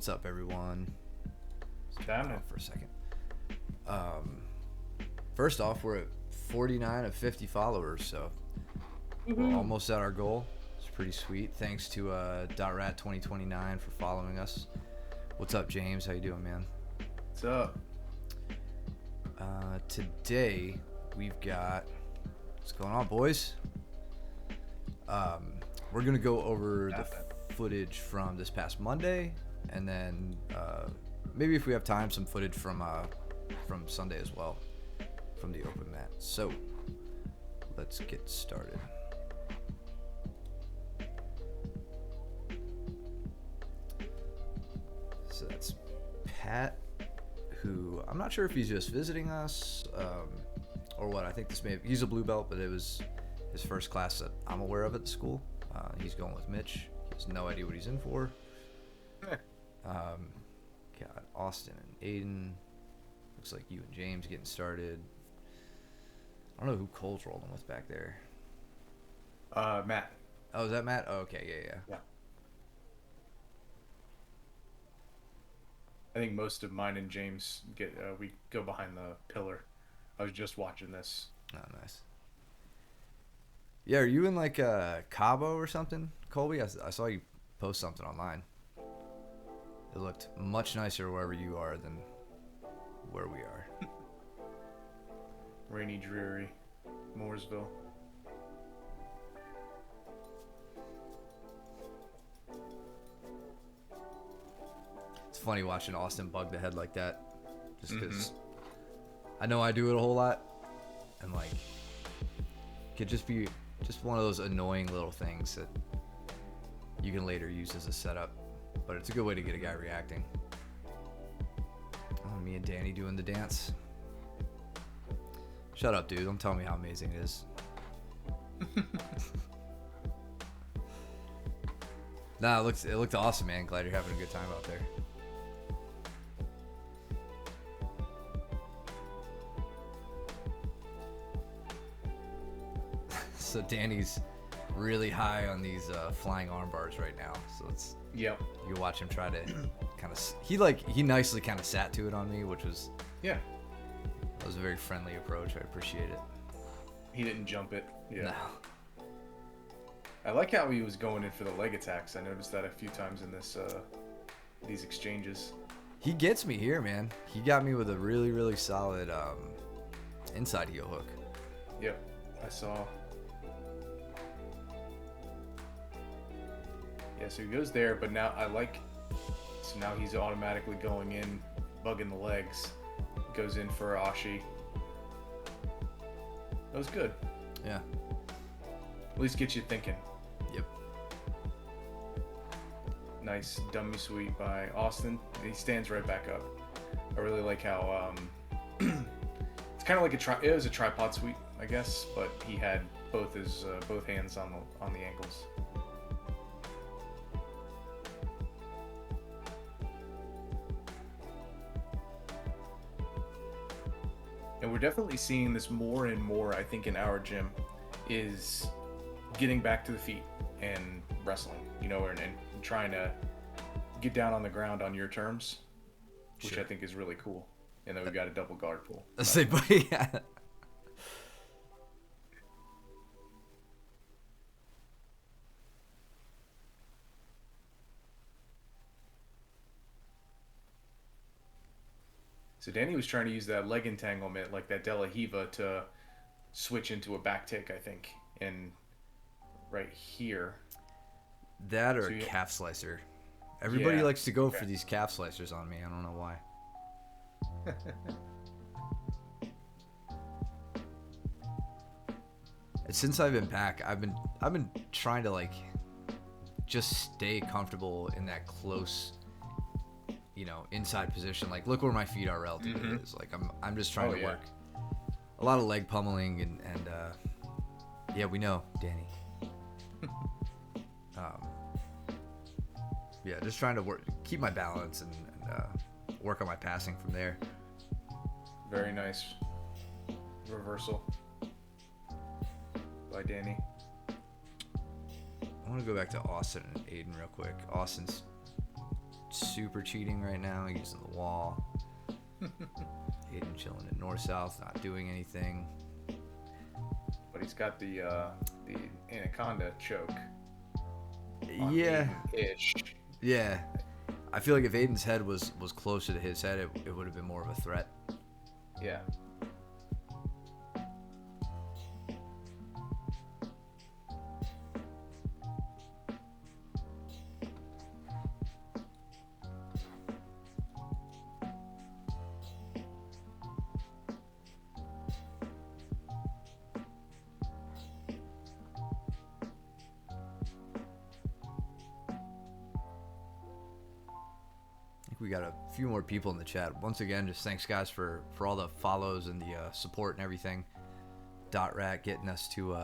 What's up, everyone? Damn it. For a second. First off, we're at 49 of 50 followers, so we're almost at our goal. It's pretty sweet. Thanks to .rat2029 for following us. What's up, James? How you doing, man? What's up? Today we've got what's going on, boys. We're gonna go over the footage from this past Monday, and then maybe if we have time, some footage from Sunday as well, from the open mat. So let's get started. So that's Pat, who I'm not sure if he's just visiting us or what. I think he's a blue belt, but it was his first class that I'm aware of at the school. He's going with Mitch. He has no idea what he's in for. Got Austin and Aiden. Looks like you and James getting started. I don't know who Cole's rolling with back there. Matt. Oh, is that Matt? Oh, okay, yeah. I think most of mine and James we go behind the pillar. I was just watching this. Oh, nice. Yeah, are you in like Cabo or something, Colby? I saw you post something online. It looked much nicer wherever you are than where we are. Rainy, dreary, Mooresville. It's funny watching Austin bug the head like that, just because I know I do it a whole lot, and like, it could just be just one of those annoying little things that you can later use as a setup, but it's a good way to get a guy reacting. Oh, me and Danny doing the dance. Shut up, dude. Don't tell me how amazing it is. Nah, it looked awesome, man. Glad you're having a good time out there. So Danny's really high on these flying arm bars right now. So it's Yep. You watch him try to kind of he nicely kind of sat to it on me, which was Yeah. That was a very friendly approach. I appreciate it. He didn't jump it. Yeah. No. I like how he was going in for the leg attacks. I noticed that a few times in these exchanges. He gets me here, man. He got me with a really, really solid inside heel hook. Yep. I saw. Yeah, so he goes there, but now so now he's automatically going in, bugging the legs. Goes in for Ashi. That was good. Yeah. At least get you thinking. Yep. Nice dummy sweep by Austin. He stands right back up. I really like how it's kind of like it was a tripod sweep, I guess, but he had both hands on the ankles. And we're definitely seeing this more and more, I think, in our gym, is getting back to the feet and wrestling, and trying to get down on the ground on your terms, which I think is really cool. And then we've got a double guard pull. Yeah. So Danny was trying to use that leg entanglement, like that De La Hiva, to switch into a back take, I think, and right here. That or a calf slicer. Everybody likes to go for these calf slicers on me. I don't know why. And since I've been back, I've been trying to like just stay comfortable in that close, inside position. Like, look where my feet are relative to this. Like, I'm just trying to work a lot of leg pummeling and yeah, we know, Danny. Yeah, just trying to keep my balance and work on my passing from there. Very nice reversal by Danny. I want to go back to Austin and Aiden real quick. Austin's super cheating right now, using the wall. Aiden chilling in north-south, not doing anything. But he's got the anaconda choke. Yeah. Ish. Yeah. I feel like if Aiden's head was closer to his head, it would have been more of a threat. Yeah. We got a few more people in the chat. Once again, just thanks guys for all the follows and the support and everything. Rat getting us to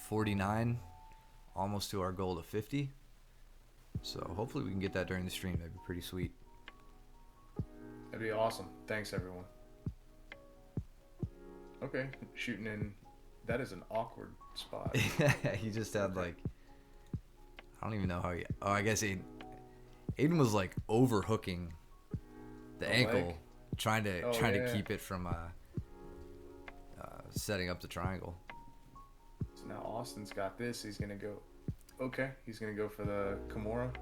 49, almost to our goal of 50. So hopefully we can get that during the stream. That'd be pretty sweet. That'd be awesome. Thanks everyone. Okay, shooting in. That is an awkward spot. He just had like, I don't even know how he. Oh, I guess Aiden was like overhooking the ankle, leg? trying to Yeah. keep it from setting up the triangle. So now Austin's got this. He's gonna go. Okay, he's gonna go for the Kimura.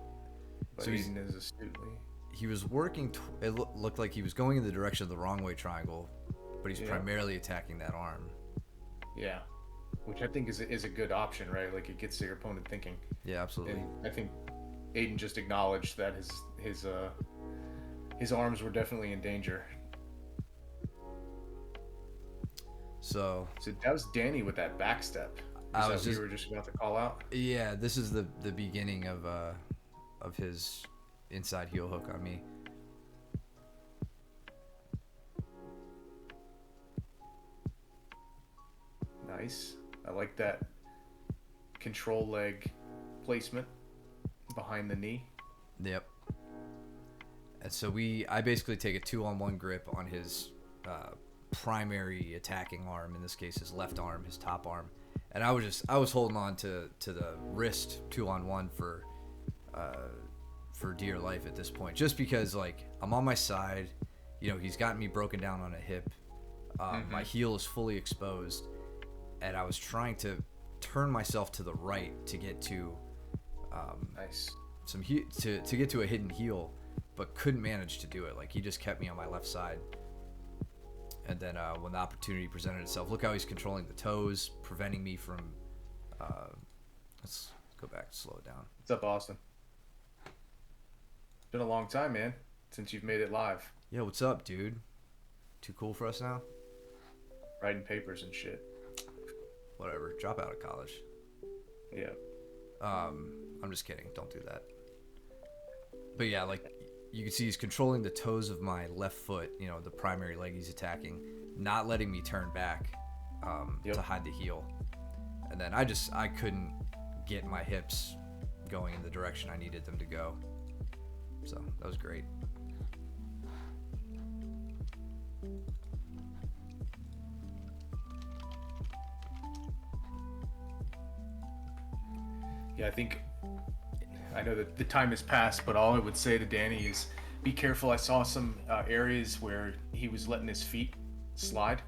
But So he's- Aiden is astutely. He was working. It looked like he was going in the direction of the wrong way triangle, but he's primarily attacking that arm. Yeah, which I think is a good option, right? Like it gets your opponent thinking. Yeah, absolutely. And I think Aiden just acknowledged that his arms were definitely in danger. So that was Danny with that back step. You were just about to call out. Yeah, this is the beginning of his inside heel hook on me. Nice. I like that control leg placement behind the knee. Yep. And so I basically take a 2-on-1 grip on his primary attacking arm, in this case his left arm, his top arm, and I was holding on to the wrist 2-on-1 for dear life at this point, just because like I'm on my side, he's got me broken down on a hip, my heel is fully exposed, and I was trying to turn myself to the right to get to nice to get to a hidden heel, but couldn't manage to do it. Like he just kept me on my left side. And then when the opportunity presented itself, look how he's controlling the toes, preventing me from. Let's go back, slow it down. What's up, Austin? It's been a long time, man, since you've made it live. Yeah, what's up, dude? Too cool for us now? Writing papers and shit. Whatever. Drop out of college. Yeah. I'm just kidding. Don't do that. But yeah, like you can see he's controlling the toes of my left foot, the primary leg he's attacking, not letting me turn back to hide the heel. And then I couldn't get my hips going in the direction I needed them to go. So that was great. Yeah, I know that the time has passed, but all I would say to Danny is be careful. I saw some areas where he was letting his feet slide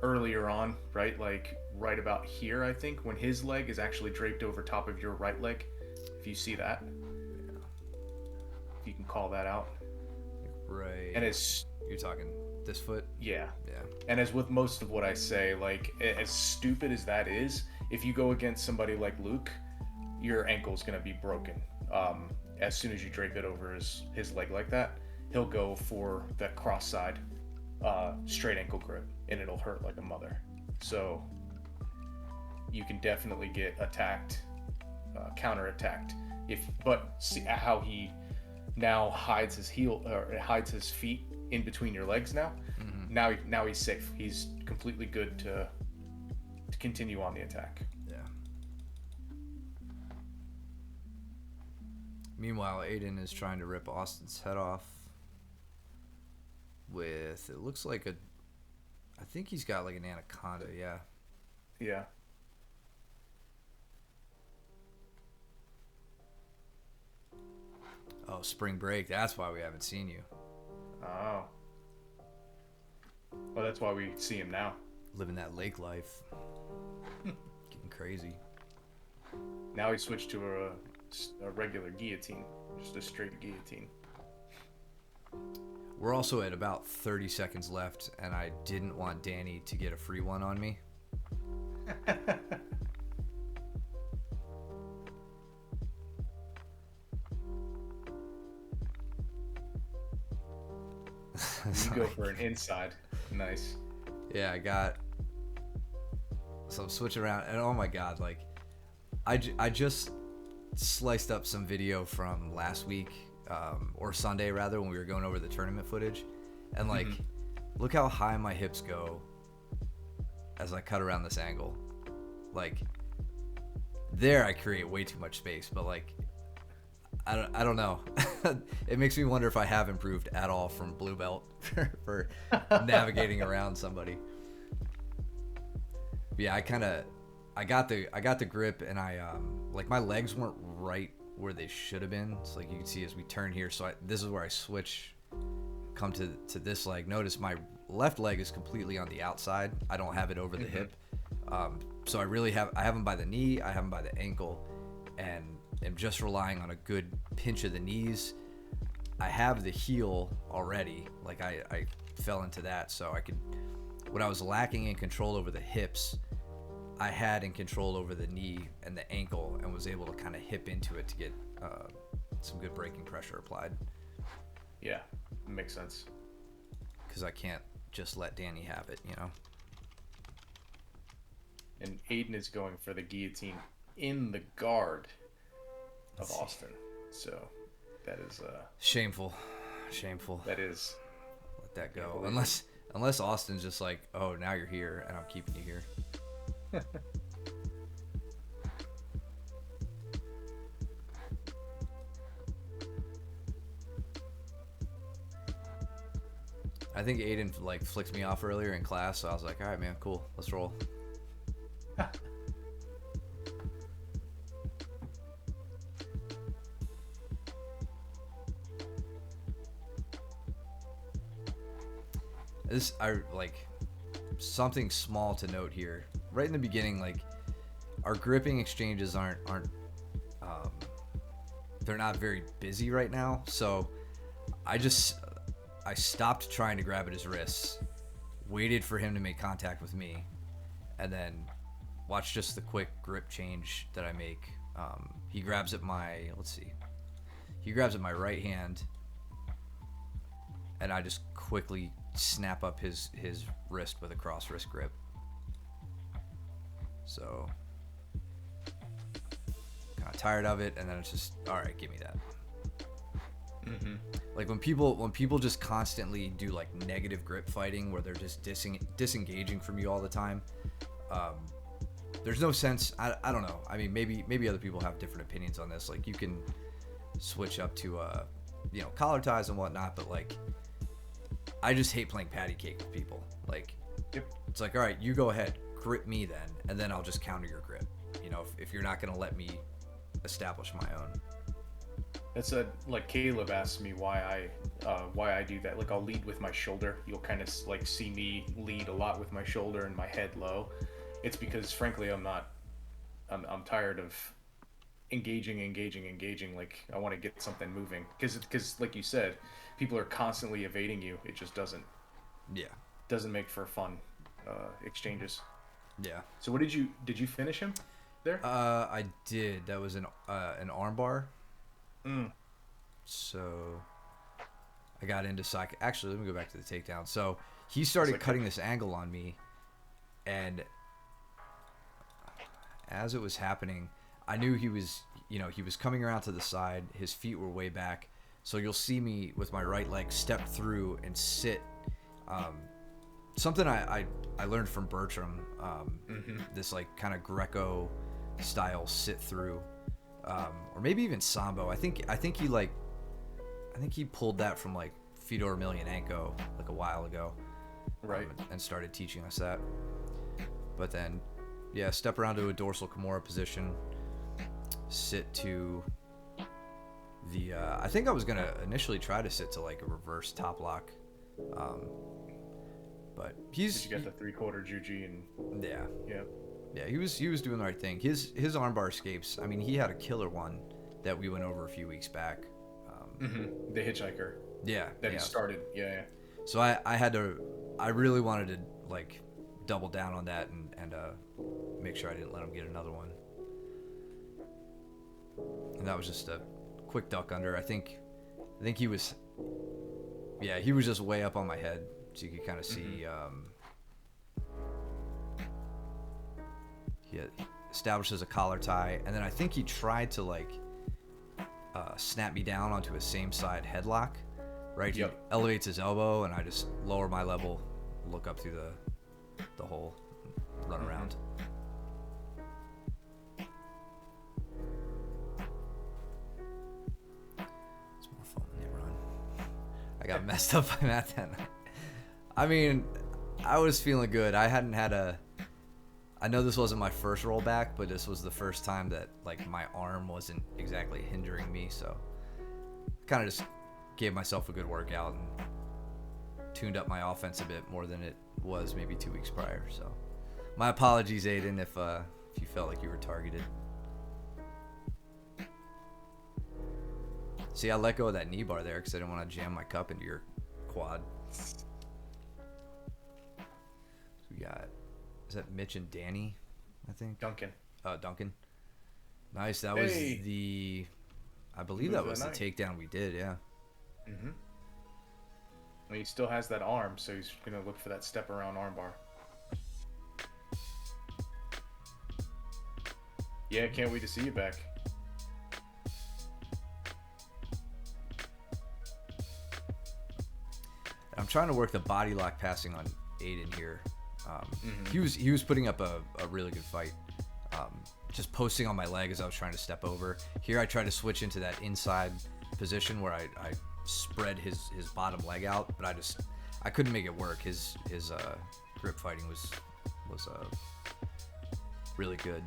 earlier on, right? Like right about here, I think, when his leg is actually draped over top of your right leg. If you see that, you can call that out. Right. And you're talking this foot? Yeah. Yeah. And as with most of what I say, like as stupid as that is, if you go against somebody like Luke, your ankle's gonna be broken. As soon as you drape it over his leg like that, he'll go for that cross side straight ankle grip, and it'll hurt like a mother. So you can definitely get attacked, counter-attacked. But see how he now hides his heel or hides his feet in between your legs now. Mm-hmm. Now he's safe. He's completely good to continue on the attack. Yeah. Meanwhile, Aiden is trying to rip Austin's head off with, it looks like I think he's got like an anaconda, yeah. Yeah. Oh, spring break. That's why we haven't seen you. Oh. Well, that's why we see him now. Living that lake life. Getting crazy. Now he switched to a regular guillotine. Just a straight guillotine. We're also at about 30 seconds left, and I didn't want Danny to get a free one on me. You go for an inside. Nice. Yeah, I got... So I'm switching around, and oh my god, like... I just sliced up some video from last week, or Sunday rather, when we were going over the tournament footage. And like, look how high my hips go as I cut around this angle. Like, there I create way too much space, but like, I don't know. It makes me wonder if I have improved at all from blue belt for navigating around somebody. But yeah, I got the grip, and I like my legs weren't right where they should have been. So like you can see as we turn here, so this is where I switch, come to this leg. Notice my left leg is completely on the outside. I don't have it over the hip. So I have them by the knee, I have them by the ankle, and am just relying on a good pinch of the knees. I have the heel already, like I fell into that, so I could, what I was lacking in control over the hips, I had in control over the knee and the ankle, and was able to kind of hip into it to get some good braking pressure applied. Yeah, makes sense. Because I can't just let Danny have it, you know? And Aiden is going for the guillotine in the guard of Austin. So that is shameful. That is. Let that go. Unless Austin's just like, oh, now you're here and I'm keeping you here. I think Aiden like flicked me off earlier in class, so I was like, all right, man, cool, let's roll. I like something small to note here. Right in the beginning, like our gripping exchanges aren't they're not very busy right now. So I stopped trying to grab at his wrists, waited for him to make contact with me, and then watch just the quick grip change that I make. He grabs at my right hand, and I just quickly snap up his wrist with a cross wrist grip. So kind of tired of it, and then it's just, all right, give me that. Like when people just constantly do like negative grip fighting where they're just disengaging from you all the time, there's no sense. I don't know. I mean, maybe other people have different opinions on this. Like you can switch up to collar ties and whatnot, but like I just hate playing patty cake with people. Like, It's like, all right, you go ahead, grip me then, and then I'll just counter your grip. You know, if you're not gonna let me establish my own. That's like Caleb asks me why I do that. Like I'll lead with my shoulder. You'll kind of like see me lead a lot with my shoulder and my head low. It's because frankly I'm tired of engaging. Like I want to get something moving because like you said, people are constantly evading you. It just doesn't make for fun exchanges. Yeah. So what did you finish him there? I did. That was an arm bar. So I got into psych. Actually, let me go back to the takedown. So he started cutting this angle on me, and as it was happening, I knew he was coming around to the side. His feet were way back. So you'll see me with my right leg step through and sit. Something I learned from Bertram, this like kind of Greco style sit through, or maybe even Sambo. I think he pulled that from like Fedor Emelianenko like a while ago, right? And started teaching us that. But then, step around to a dorsal Kimura position, sit to I think I was gonna initially try to sit to like a reverse top lock, but Did you get the 3/4 juji and yeah, he was doing the right thing. His armbar escapes. I mean, he had a killer one that we went over a few weeks back. The hitchhiker. Yeah, That he started. Yeah. So I really wanted to like double down on that and make sure I didn't let him get another one. And that was just a quick duck under. I think he was just way up on my head, so you could kind of see. He establishes a collar tie, and then I think he tried to like snap me down onto a same side headlock. Right, he elevates his elbow, and I just lower my level, look up through the hole, run around. It's more fun when they run. I got messed up by Matt that night. I mean, I was feeling good. I hadn't had I know this wasn't my first rollback, but this was the first time that like my arm wasn't exactly hindering me, so kind of just gave myself a good workout and tuned up my offense a bit more than it was maybe 2 weeks prior. So my apologies, Aiden, if you felt like you were targeted. See, I let go of that knee bar there because I didn't want to jam my cup into your quad. We got, is that Mitch and Danny, I think? Duncan. Duncan. Nice. That was I believe that was the takedown we did, yeah. Well, he still has that arm, so he's going to look for that step around armbar. Yeah, can't wait to see you back. I'm trying to work the body lock passing on Aiden here. He was putting up a really good fight. Just posting on my leg as I was trying to step over. Here I tried to switch into that inside position where I spread his bottom leg out, but I couldn't make it work. His grip fighting was really good.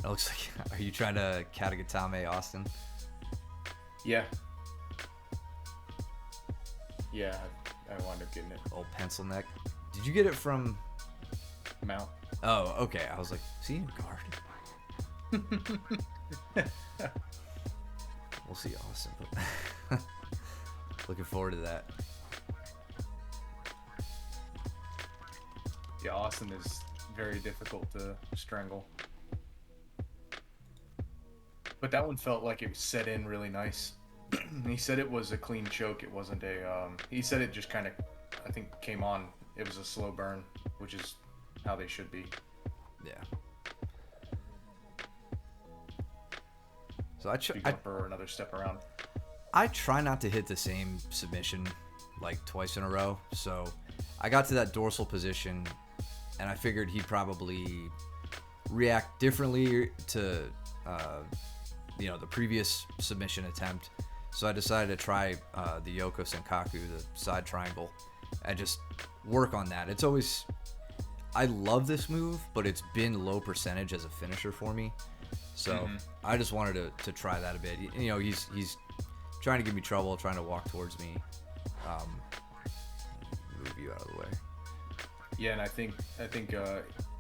It looks like, are you trying to Katagatame Austin? Yeah. Yeah, I wound up getting it. Old pencil neck. Did you get it from Mount? Oh, okay. I was like, is he in guard? We'll see Austin. But looking forward to that. Yeah, Austin is very difficult to strangle. But that one felt like it set in really nice. He said it was a clean choke. It wasn't a. He said it just kind of, I think, came on. It was a slow burn, which is how they should be. Yeah. So I for another step around. I try not to hit the same submission like twice in a row. So I got to that dorsal position, and I figured he'd probably react differently to the previous submission attempt. So I decided to try the Yoko Senkaku, the side triangle, and just work on that. It's always, I love this move, but it's been low percentage as a finisher for me. So I just wanted to try that a bit. You know, he's trying to give me trouble, trying to walk towards me. Move you out of the way. Yeah, and I think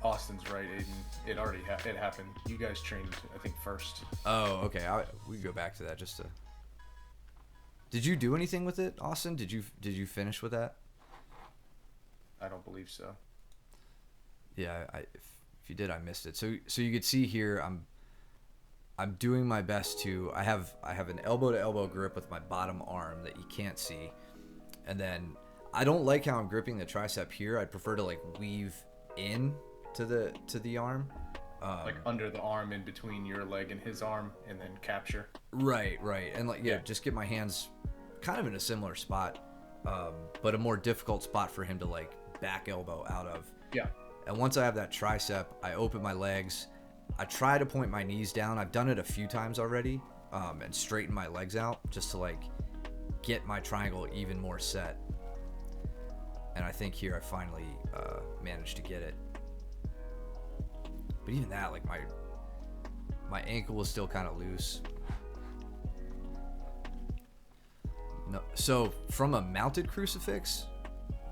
Austin's right, Aiden. It already it happened. You guys trained, I think, first. Oh, okay. We go back to that just to. Did you do anything with it, Austin? Did you finish with that? I don't believe so. Yeah, if you did, I missed it. So you could see here, I'm doing my best to. I have an elbow to elbow grip with my bottom arm that you can't see, and then I don't like how I'm gripping the tricep here. I'd prefer to like weave in to the arm. Like under the arm, in between your leg and his arm, and then capture. Right, and like just get my hands kind of in a similar spot, but a more difficult spot for him to like back elbow out of. Yeah. And once I have that tricep, I open my legs. I try to point my knees down. I've done it a few times already, and straighten my legs out just to like get my triangle even more set. And I think here I finally managed to get it. But even that, like my My ankle was still kind of loose. No, so from a mounted crucifix,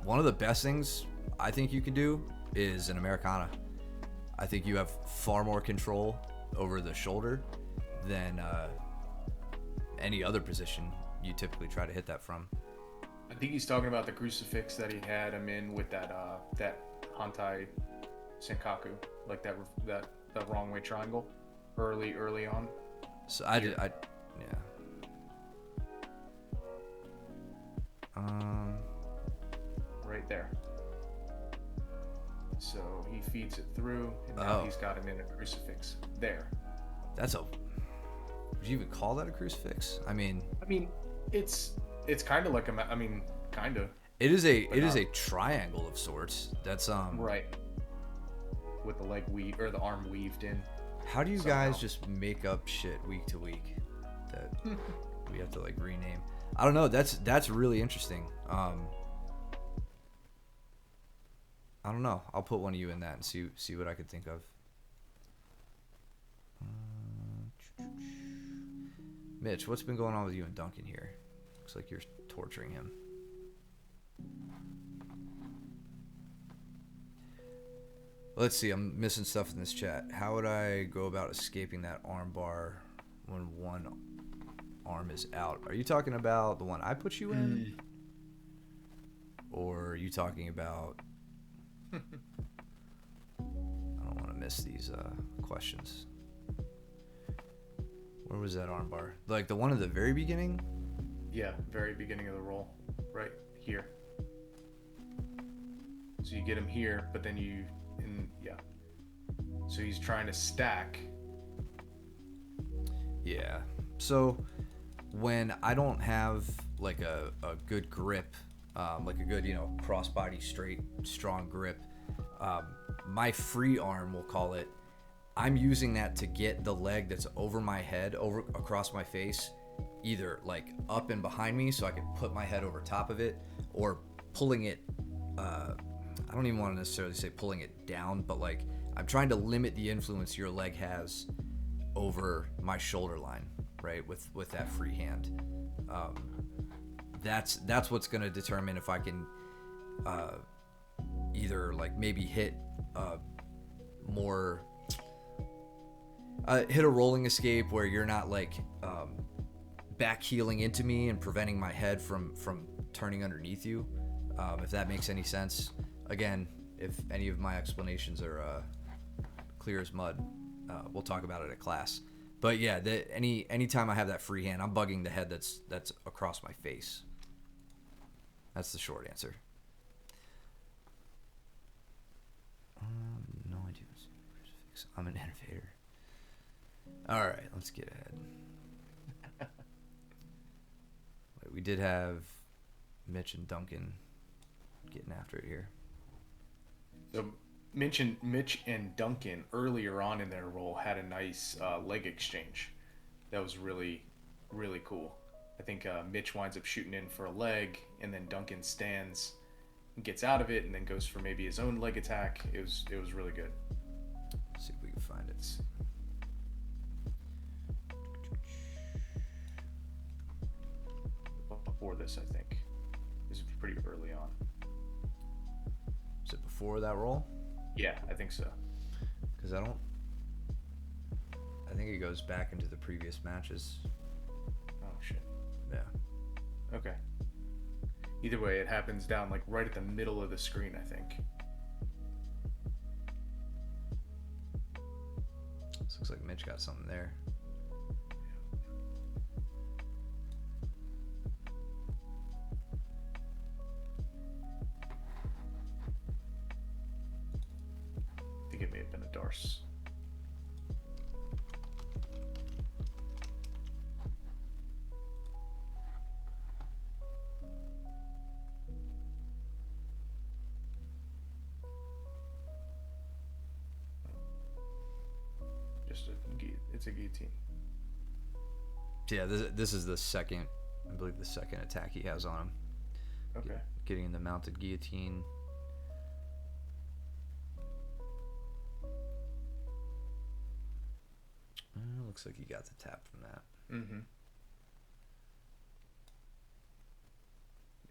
one of the best things I think you can do is an Americana. I think you have far more control over the shoulder than any other position you typically try to hit that from. I think he's talking about the crucifix that he had him in with that Hantai Senkaku, like that wrong way triangle, early on. So yeah. Right there. So he feeds it through, and now he's got him in a crucifix there. That's would you even call that a crucifix? I mean, it's kind of like kind of. It is a triangle of sorts. That's right. With the leg weave or the arm weaved in. How do you guys just make up shit week to week that we have to like rename? I don't know. That's really interesting. I don't know. I'll put one of you in that and see what I could think of. Mitch, what's been going on with you and Duncan here? Looks like you're torturing him. Let's see. I'm missing stuff in this chat. How would I go about escaping that arm bar when one arm is out? Are you talking about the one I put you in? Or are you talking about... I don't want to miss these questions. Where was that arm bar? Like the one at the very beginning? Yeah, very beginning of the roll. Right here. So you get him here, but then yeah. So he's trying to stack. Yeah. So when I don't have like a good grip, like a good, crossbody straight, strong grip, my free arm, we'll call it, I'm using that to get the leg that's over my head, across my face, either like up and behind me so I can put my head over top of it, or pulling it, I don't even want to necessarily say pulling it down, but like I'm trying to limit the influence your leg has over my shoulder line, right? With that free hand. That's what's going to determine if I can either like maybe hit more hit a rolling escape where you're not like back heeling into me and preventing my head from turning underneath you, if that makes any sense. Again, if any of my explanations are clear as mud, we'll talk about it at class. But yeah, anytime I have that free hand, I'm bugging the head that's across my face. That's the short answer. No idea. I'm an innovator. All right, let's get ahead. We did have Mitch and Duncan getting after it here. So Mitch and Duncan earlier on in their role had a nice leg exchange. That was really, really cool. I think Mitch winds up shooting in for a leg, and then Duncan stands and gets out of it, and then goes for maybe his own leg attack. It was really good. Let's see if we can find it. Before this, I think. This is pretty early on. Is it before that roll? Yeah, I think so. Because I think it goes back into the previous matches. Oh, shit. Yeah. Okay. Either way, it happens down like right at the middle of the screen, I think. This looks like Mitch got something there. I think it may have been a Darce. It's a guillotine. Yeah, this is the second, I believe the second attack he has on him. Okay. Getting in the mounted guillotine. looks like he got the tap from that. Mm-hmm.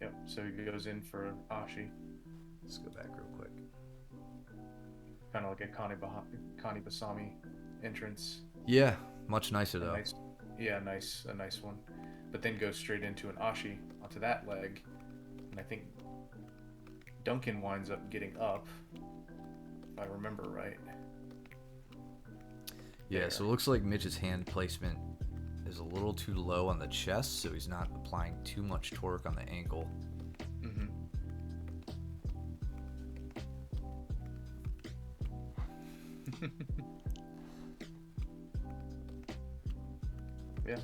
Yep, so he goes in for an Ashi. Let's go back real quick. Kind of like a Kani Basami entrance. Yeah, much nicer though. A nice one. But then goes straight into an Ashi onto that leg. And I think Duncan winds up getting up, if I remember right. Yeah, There. so it looks like Mitch's hand placement is a little too low on the chest, so he's not applying too much torque on the ankle. Mm-hmm. Yeah.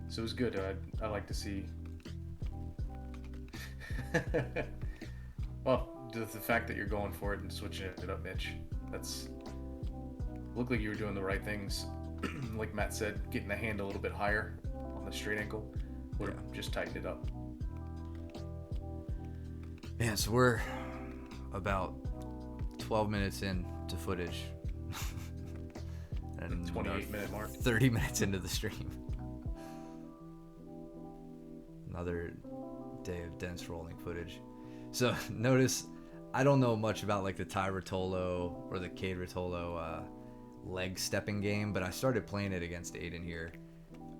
So it was good. I like to see. Well, the fact that you're going for it and switching it up, Mitch, that's looked like you were doing the right things. Like Matt said, getting the hand a little bit higher on the straight ankle would have just tightened it up. Man, so we're about 12 minutes in to footage. And 28-minute mark. 30 minutes into the stream. Another day of dense rolling footage. So notice, I don't know much about like the Ty Rotolo or the Cade Rotolo leg stepping game, but I started playing it against Aiden here.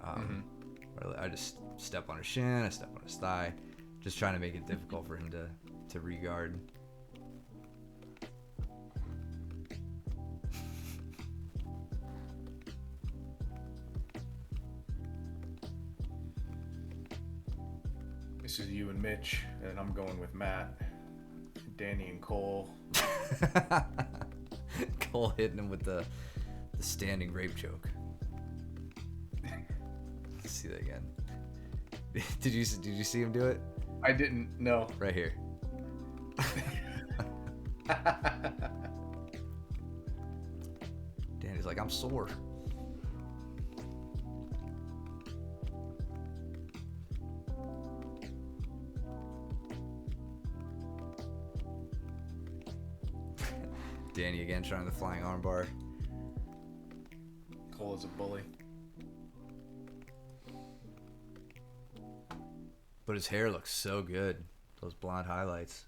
Where I just step on his shin, I step on his thigh, just trying to make it difficult for him to regard. This is you and Mitch, and I'm going with Matt, Danny, and Cole. Cole hitting him with the standing rape choke. Let's see that again. Did you see him do it? I didn't know. Right here. Danny's like, I'm sore. Danny again trying the flying armbar. Cole is a bully. But his hair looks so good. Those blonde highlights.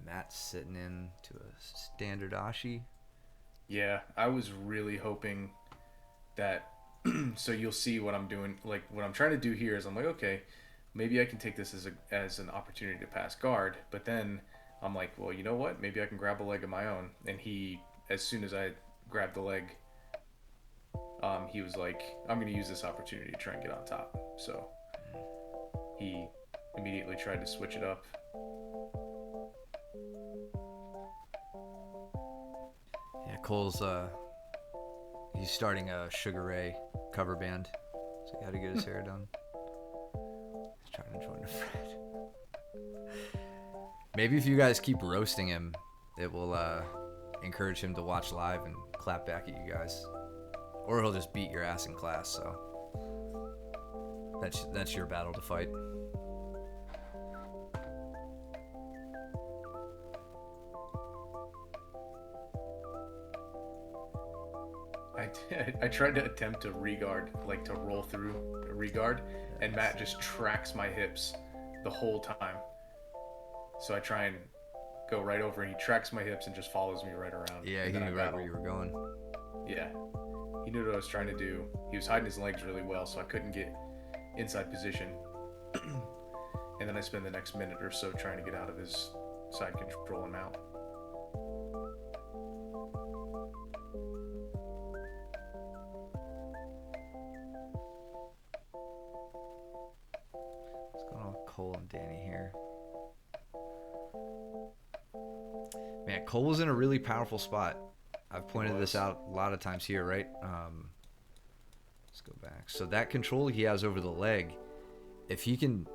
Matt's sitting in to a standard Ashi. Yeah, I was really hoping that. So you'll see what I'm doing. Like what I'm trying to do here is I'm like, okay, maybe I can take this as an opportunity to pass guard. But then I'm like, well, you know what? Maybe I can grab a leg of my own. And he, as soon as I grabbed the leg, he was like, I'm going to use this opportunity to try and get on top. So he immediately tried to switch it up. Yeah, Cole's he's starting a Sugar Ray cover band, so he had to get his hair done. He's trying to join the thread. Maybe if you guys keep roasting him, it will encourage him to watch live and clap back at you guys, or he'll just beat your ass in class. So that's your battle to fight. I tried to attempt to regard, like to roll through a regard, and Matt just tracks my hips the whole time. So I try and go right over, and he tracks my hips and just follows me right around. Yeah, he knew right where you were going. Yeah, he knew what I was trying to do. He was hiding his legs really well, so I couldn't get inside position. And then I spend the next minute or so trying to get out of his side control and mount. Cole and Danny here. Man, Cole was in a really powerful spot. I've pointed this out a lot of times here, right? Let's go back. So that control he has over the leg, if he can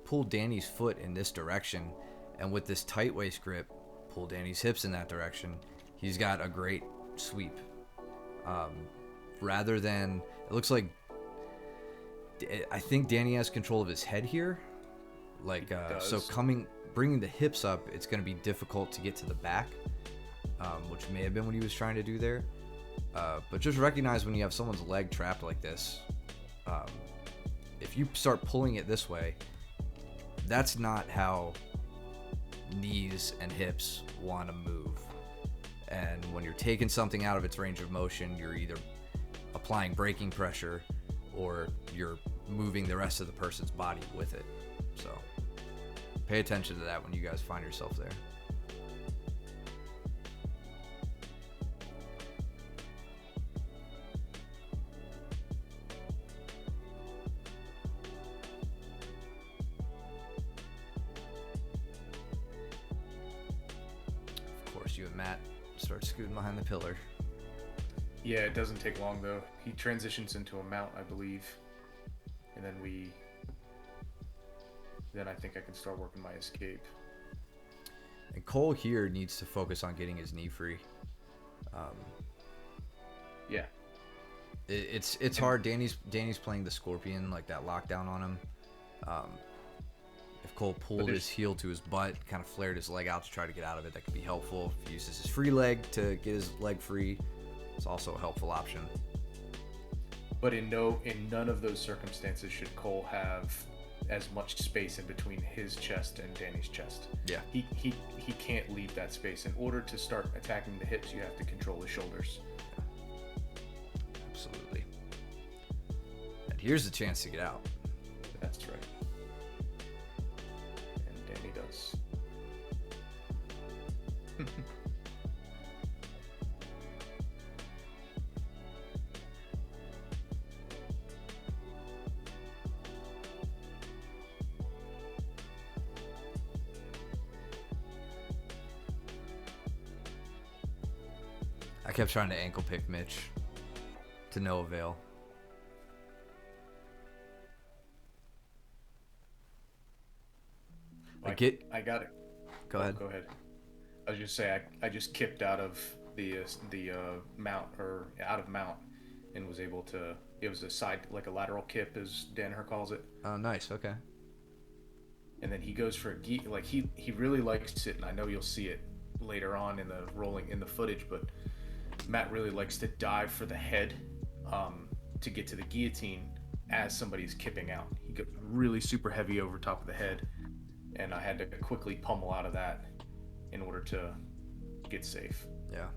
pull Danny's foot in this direction, and with this tight waist grip, pull Danny's hips in that direction, he's got a great sweep. Rather than, it looks like, I think Danny has control of his head here, Like, It so does. bringing the hips up, it's going to be difficult to get to the back, which may have been what he was trying to do there. But just recognize when you have someone's leg trapped like this, if you start pulling it this way, that's not how knees and hips want to move. And when you're taking something out of its range of motion, you're either applying braking pressure or you're moving the rest of the person's body with it. So pay attention to that when you guys find yourself there. Of course, you and Matt start scooting behind the pillar. Yeah, it doesn't take long though. He transitions into a mount, I believe, and then I think I can start working my escape. And Cole here needs to focus on getting his knee free. Yeah. It's hard. Danny's playing the scorpion, like that lockdown on him. If Cole pulled his heel to his butt, kind of flared his leg out to try to get out of it, that could be helpful. If he uses his free leg to get his leg free, it's also a helpful option. But in none of those circumstances should Cole have as much space in between his chest and Danny's chest. Yeah. He can't leave that space. In order to start attacking the hips, you have to control his shoulders. Absolutely. And here's the chance to get out. That's right. And Danny does. I kept trying to ankle pick Mitch to no avail. I got it. Go ahead. Go ahead. I was just say I just kipped out of the mount or out of mount and was able to. It was a side, like a lateral kip, as Danaher calls it. Oh, nice. Okay. And then he goes for a gi. Like he really likes it, and I know you'll see it later on in the footage. But Matt really likes to dive for the head to get to the guillotine as somebody's kipping out. He goes really super heavy over top of the head, and I had to quickly pummel out of that in order to get safe. Yeah.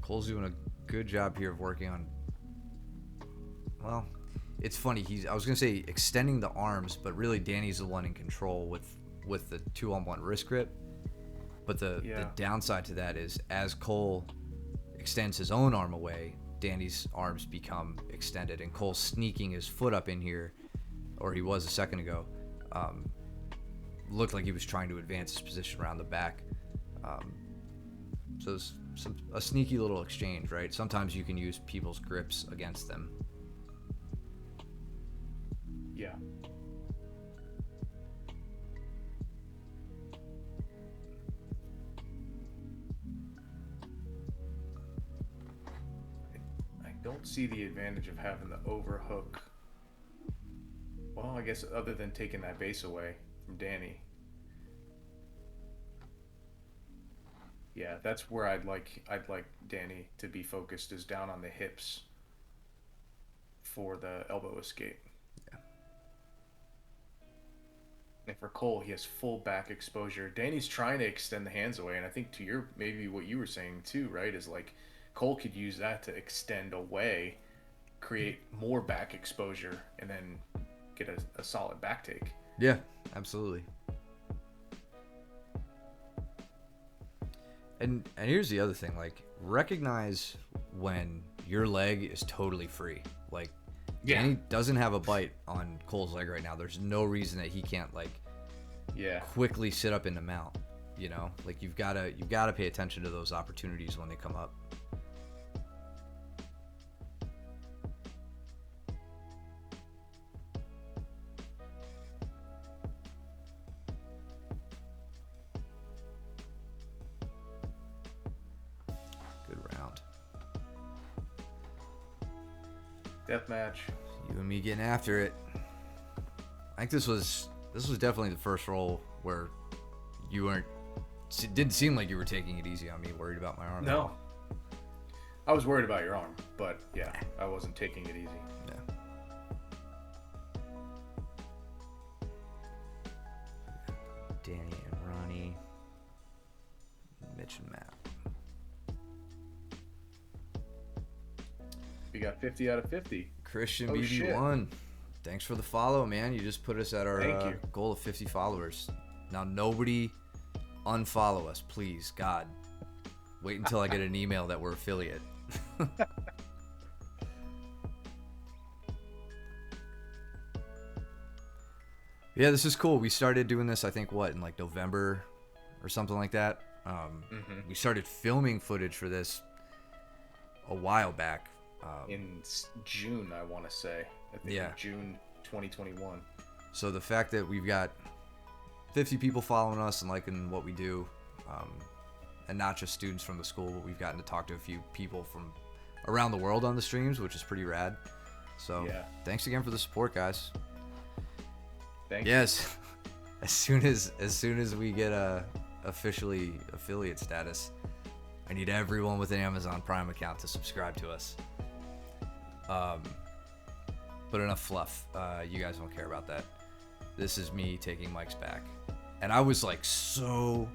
Cole's doing a good job here of working on, well, it's funny, I was gonna say extending the arms, but really Danny's the one in control with the 2-on-1 wrist grip. But the downside to that is, as Cole extends his own arm away, Danny's arms become extended, and Cole's sneaking his foot up in here, or he was a second ago. Looked like he was trying to advance his position around the back. So it's a sneaky little exchange, right? Sometimes you can use people's grips against them. Yeah. I don't see the advantage of having the overhook. Well, I guess other than taking that base away from Danny. Yeah, that's where I'd like Danny to be focused, is down on the hips for the elbow escape. Yeah. And for Cole, he has full back exposure. Danny's trying to extend the hands away, and I think to maybe what you were saying too, right, is like Cole could use that to extend away, create more back exposure, and then get a solid back take. Yeah, absolutely. And here's the other thing, like, recognize when your leg is totally free. Like, Danny doesn't have a bite on Cole's leg right now. There's no reason that he can't, like, quickly sit up in the mount, you know? Like, you've got to pay attention to those opportunities when they come up. Deathmatch. You and me getting after it. I think this was definitely the first roll where you weren't. It didn't seem like you were taking it easy on me, worried about my arm. No. I was worried about your arm, but yeah, I wasn't taking it easy. Yeah. Danny and Ronnie, Mitch and Matt. We got 50 out of 50. Christian BB1. Thanks for the follow, man. You just put us at our goal of 50 followers. Now, nobody unfollow us, please. God. Wait until I get an email that we're affiliate. Yeah, this is cool. We started doing this, I think, in like November or something like that. We started filming footage for this a while back. In June, I want to say. I think in June 2021. So the fact that we've got 50 people following us and liking what we do, and not just students from the school, but we've gotten to talk to a few people from around the world on the streams, which is pretty rad. So thanks again for the support, guys. Thank you. Yes. As soon as we get officially affiliate status, I need everyone with an Amazon Prime account to subscribe to us. But enough fluff. You guys don't care about that. This is me taking Mike's back. And I was like so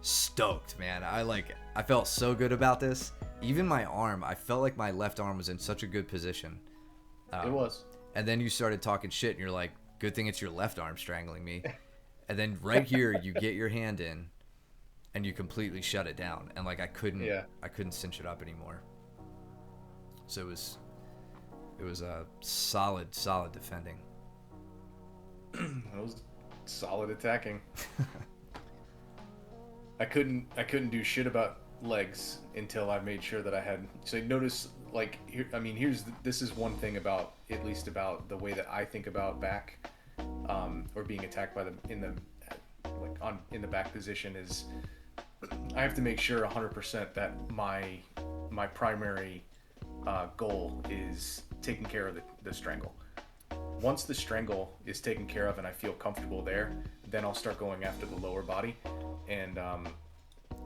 stoked, man. I felt so good about this. Even my arm, I felt like my left arm was in such a good position. It was. And then you started talking shit and you're like, good thing it's your left arm strangling me. And then right here, you get your hand in and you completely shut it down. And like I couldn't cinch it up anymore. So it was a solid defending. That was solid attacking. I couldn't do shit about legs until I made sure that I had. So notice, like, here, I mean, this is one thing about, at least about the way that I think about back, or being attacked by in the back position is, I have to make sure 100% that my primary goal is taking care of the strangle. Once the strangle is taken care of and I feel comfortable there, then I'll start going after the lower body. And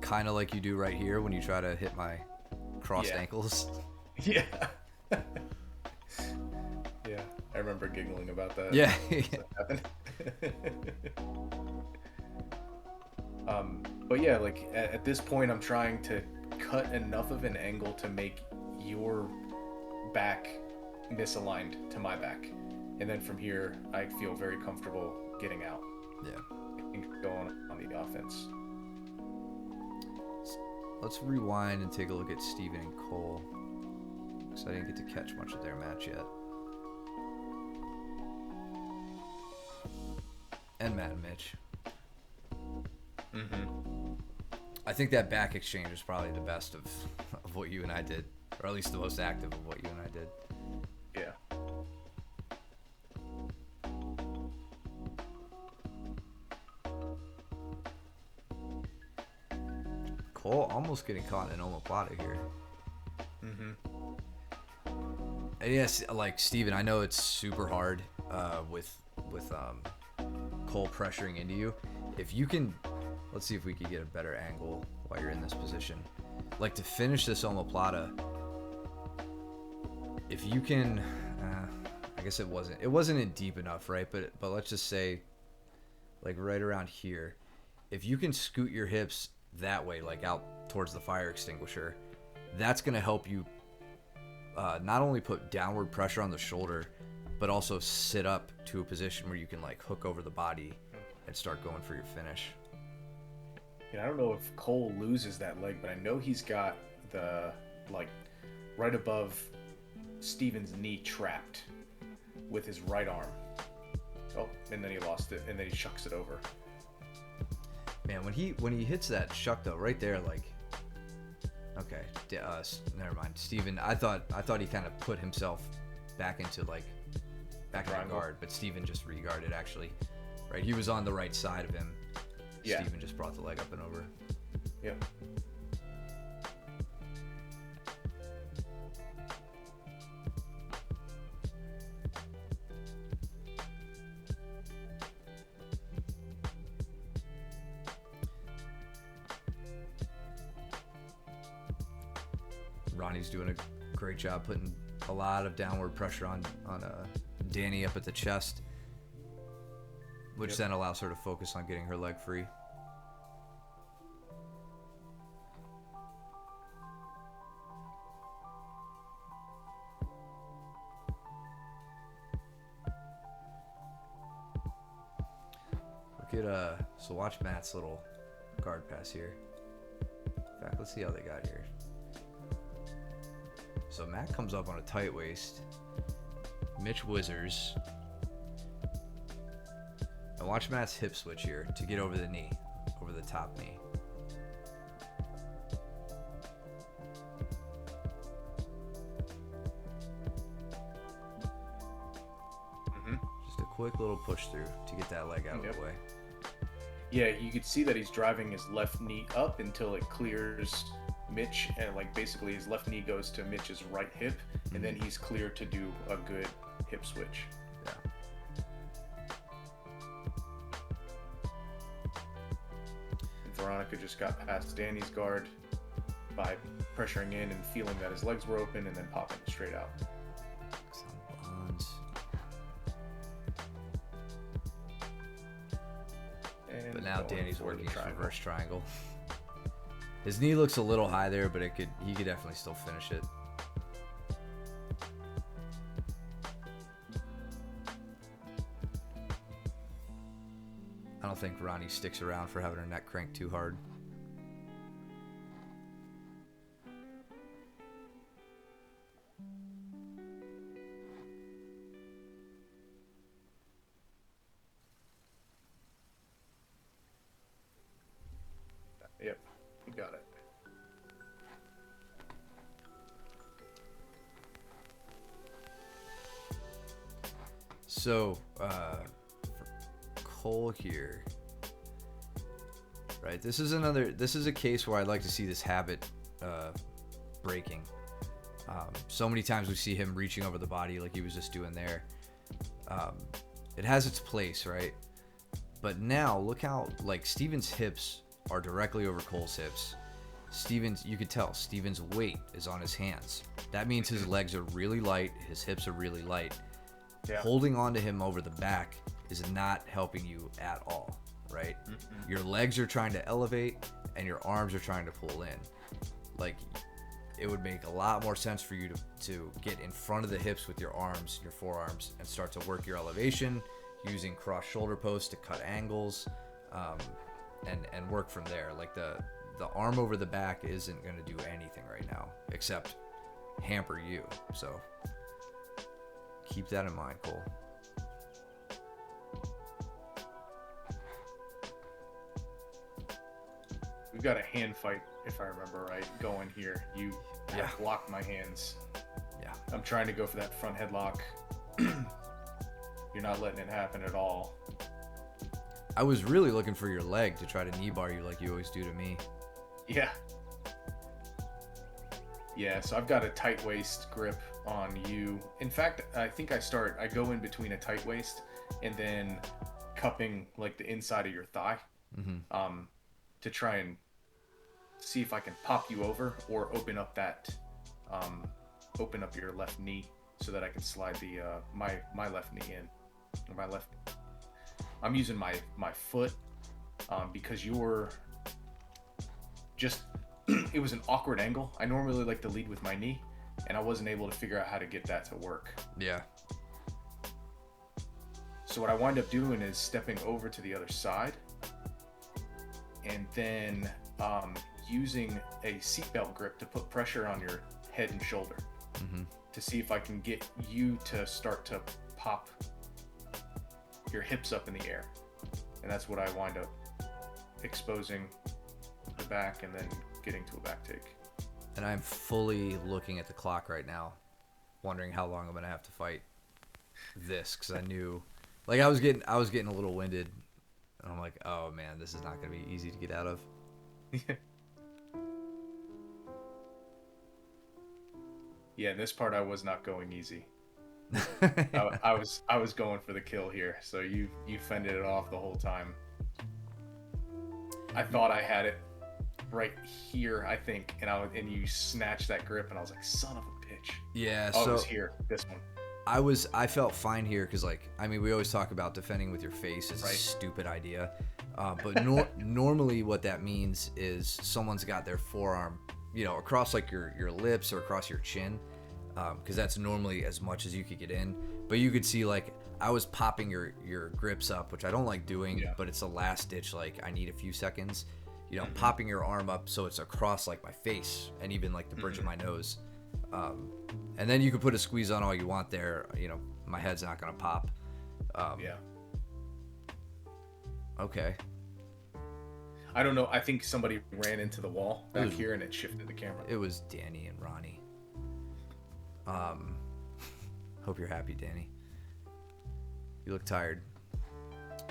kind of like you do right here when you try to hit my crossed ankles. Yeah. Yeah, I remember giggling about that. Yeah. That happened. But yeah, like at this point, I'm trying to cut enough of an angle to make your back misaligned to my back. And then from here, I feel very comfortable getting out. Yeah. And going on the offense. Let's rewind and take a look at Steven and Cole, because I didn't get to catch much of their match yet. And Matt and Mitch. I think that back exchange was probably the best of what you and I did, or at least the most active of what you and I did. Yeah. Cole almost getting caught in an omoplata here. And yes, like Steven, I know it's super hard with Cole pressuring into you. If you can, let's see if we could get a better angle while you're in this position. Like to finish this omoplata, if you can, I guess it wasn't in deep enough, right? But let's just say, like right around here, if you can scoot your hips that way, like out towards the fire extinguisher, that's going to help you not only put downward pressure on the shoulder, but also sit up to a position where you can like hook over the body and start going for your finish. Yeah, I don't know if Cole loses that leg, but I know he's got the, like, right above Steven's knee trapped with his right arm. Oh, and then he lost it, and then he shucks it over. Man, when he hits that shuck though, right there, like, okay, never mind. Steven, I thought he kind of put himself back into like back in guard, but Steven just re-guarded actually. Right, he was on the right side of him. Yeah. Steven just brought the leg up and over. Yep. Ronnie's doing a great job putting a lot of downward pressure on Danny up at the chest, which then allows her to focus on getting her leg free. Look at so watch Matt's little guard pass here. In fact, let's see how they got here. So Matt comes up on a tight waist. Mitch whizzers. And watch Matt's hip switch here to get over the knee, over the top knee. Just a quick little push through to get that leg out of the way. Yeah, you could see that he's driving his left knee up until it clears Mitch, and like basically his left knee goes to Mitch's right hip, and then he's clear to do a good hip switch. Yeah. And Veronica just got past Danny's guard by pressuring in and feeling that his legs were open and then popping it straight out. But now Danny's working his reverse triangle. His knee looks a little high there, but he could definitely still finish it. I don't think Ronnie sticks around for having her neck cranked too hard. Yep, you got it. So, for Cole here, right? This is a case where I'd like to see this habit breaking. So many times we see him reaching over the body like he was just doing there. It has its place, right? But now look how like Steven's hips are directly over Cole's hips. You could tell Steven's weight is on his hands. That means his legs are really light, his hips are really light. Yeah. Holding on to him over the back is not helping you at all, right? Your legs are trying to elevate and your arms are trying to pull in. Like, it would make a lot more sense for you to get in front of the hips with your arms, your forearms, and start to work your elevation using cross shoulder posts to cut angles, and work from there. Like the arm over the back isn't going to do anything right now except hamper you. So keep that in mind, Cole. We've got a hand fight, if I remember right, going here. You have blocked my hands. Yeah. I'm trying to go for that front headlock. You're not letting it happen at all. I was really looking for your leg to try to knee bar you like you always do to me. Yeah. Yeah, so I've got a tight waist grip on you. In fact, I think I go in between a tight waist and then cupping like the inside of your thigh, to try and see if I can pop you over or open up your left knee so that I can slide the my left knee in. Or I'm using my foot because you're just it was an awkward angle. I normally like to lead with my knee, and I wasn't able to figure out how to get that to work. Yeah. So what I wind up doing is stepping over to the other side, and then using a seatbelt grip to put pressure on your head and shoulder to see if I can get you to start to pop your hips up in the air. And that's what I wind up exposing the back and then getting to a back take. And I'm fully looking at the clock right now, wondering how long I'm gonna have to fight this, because I knew, like, I was getting a little winded, and I'm like, oh man, this is not gonna be easy to get out of. Yeah, this part I was not going easy. I was going for the kill here, so you fended it off the whole time. I thought I had it. right here, I think, and you snatched that grip, and I was like, son of a bitch. Yeah, Oh, so it was here, this one. I felt fine here because, like, I mean, we always talk about defending with your face is a Right. stupid idea, but normally what that means is someone's got their forearm, you know, across like your lips or across your chin, because that's normally as much as you could get in. But you could see, like, I was popping your grips up, which I don't like doing, Yeah. but it's a last ditch. Like, I need a few seconds, you know, popping your arm up so it's across like my face and even like the bridge of my nose. And then you can put a squeeze on all you want there. You know, my head's not gonna pop. Yeah. Okay. I don't know. I think somebody ran into the wall back here and it shifted the camera. It was Danny and Ronnie. Hope you're happy, Danny. You look tired.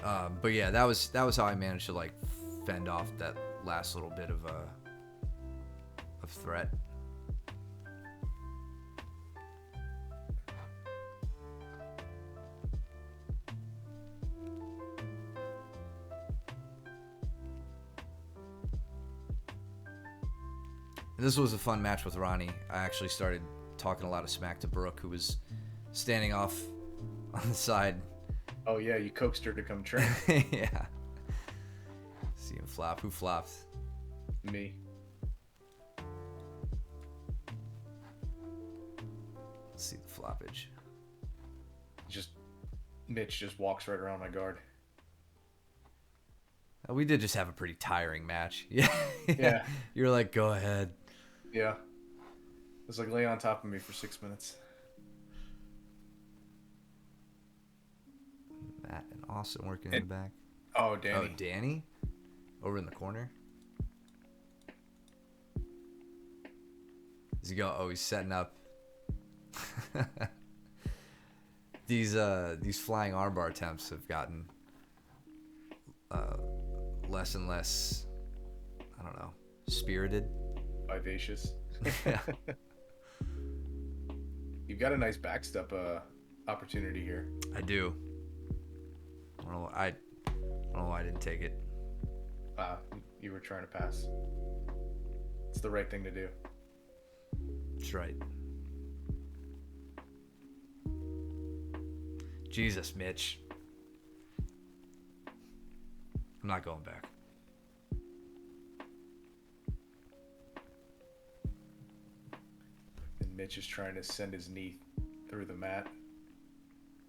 But yeah, that was how I managed to like fend off that last little bit of threat. This was a fun match with Ronnie. I actually started talking a lot of smack to Brooke, who was standing off on the side. Oh yeah, you coaxed her to come train. Yeah. See him flop. Who flopped? Me. Let's see the floppage. Mitch just walks right around my guard. We did just have a pretty tiring match. Yeah. Yeah. You're like, go ahead. Yeah. It was like lay on top of me for 6 minutes. Matt and Austin working in the back. Oh, Danny. Oh, Danny? Over in the corner? Does he go? Oh, he's setting up. These flying armbar attempts have gotten less and less, I don't know, spirited. Vivacious. Yeah. You've got a nice backstep opportunity here. I do. I don't know why I didn't take it. You were trying to pass. It's the right thing to do. That's right. Jesus, Mitch. I'm not going back. And Mitch is trying to send his knee through the mat.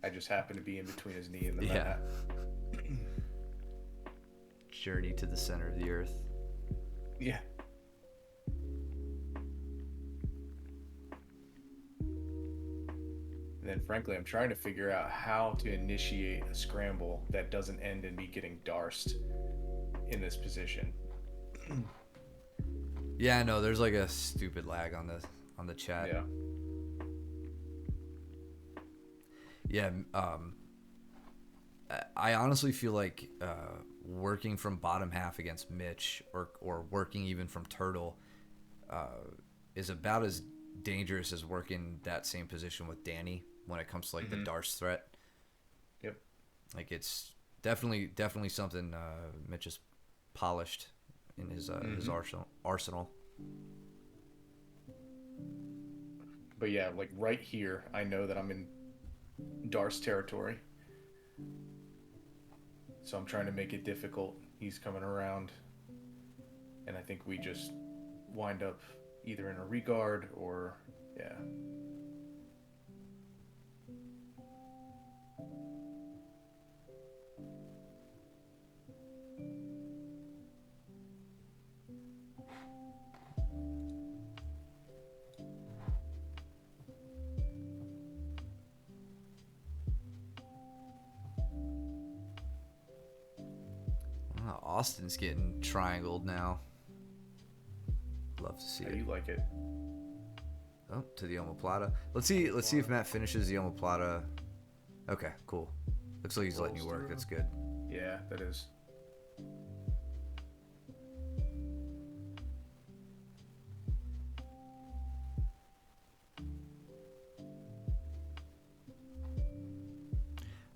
I just happen to be in between his knee and the mat. Journey to the center of the earth. Yeah. And then, frankly, I'm trying to figure out how to initiate a scramble that doesn't end in me getting darsed in this position. Yeah, I know. There's like a stupid lag on the chat. Yeah. Yeah. I honestly feel like working from bottom half against Mitch or working even from turtle is about as dangerous as working that same position with Danny when it comes to like the darce threat. Yep. Like it's definitely something Mitch has polished in his arsenal. But yeah, like right here, I know that I'm in Darce territory. So I'm trying to make it difficult. He's coming around. And I think we just wind up either in a regard or, yeah. Oh, Austin's getting triangled now. Love to see How it. you like it? Oh, to the omoplata. Let's see if Matt finishes the omoplata. Okay, cool. Looks like he's letting you work. That's good. Yeah, that is.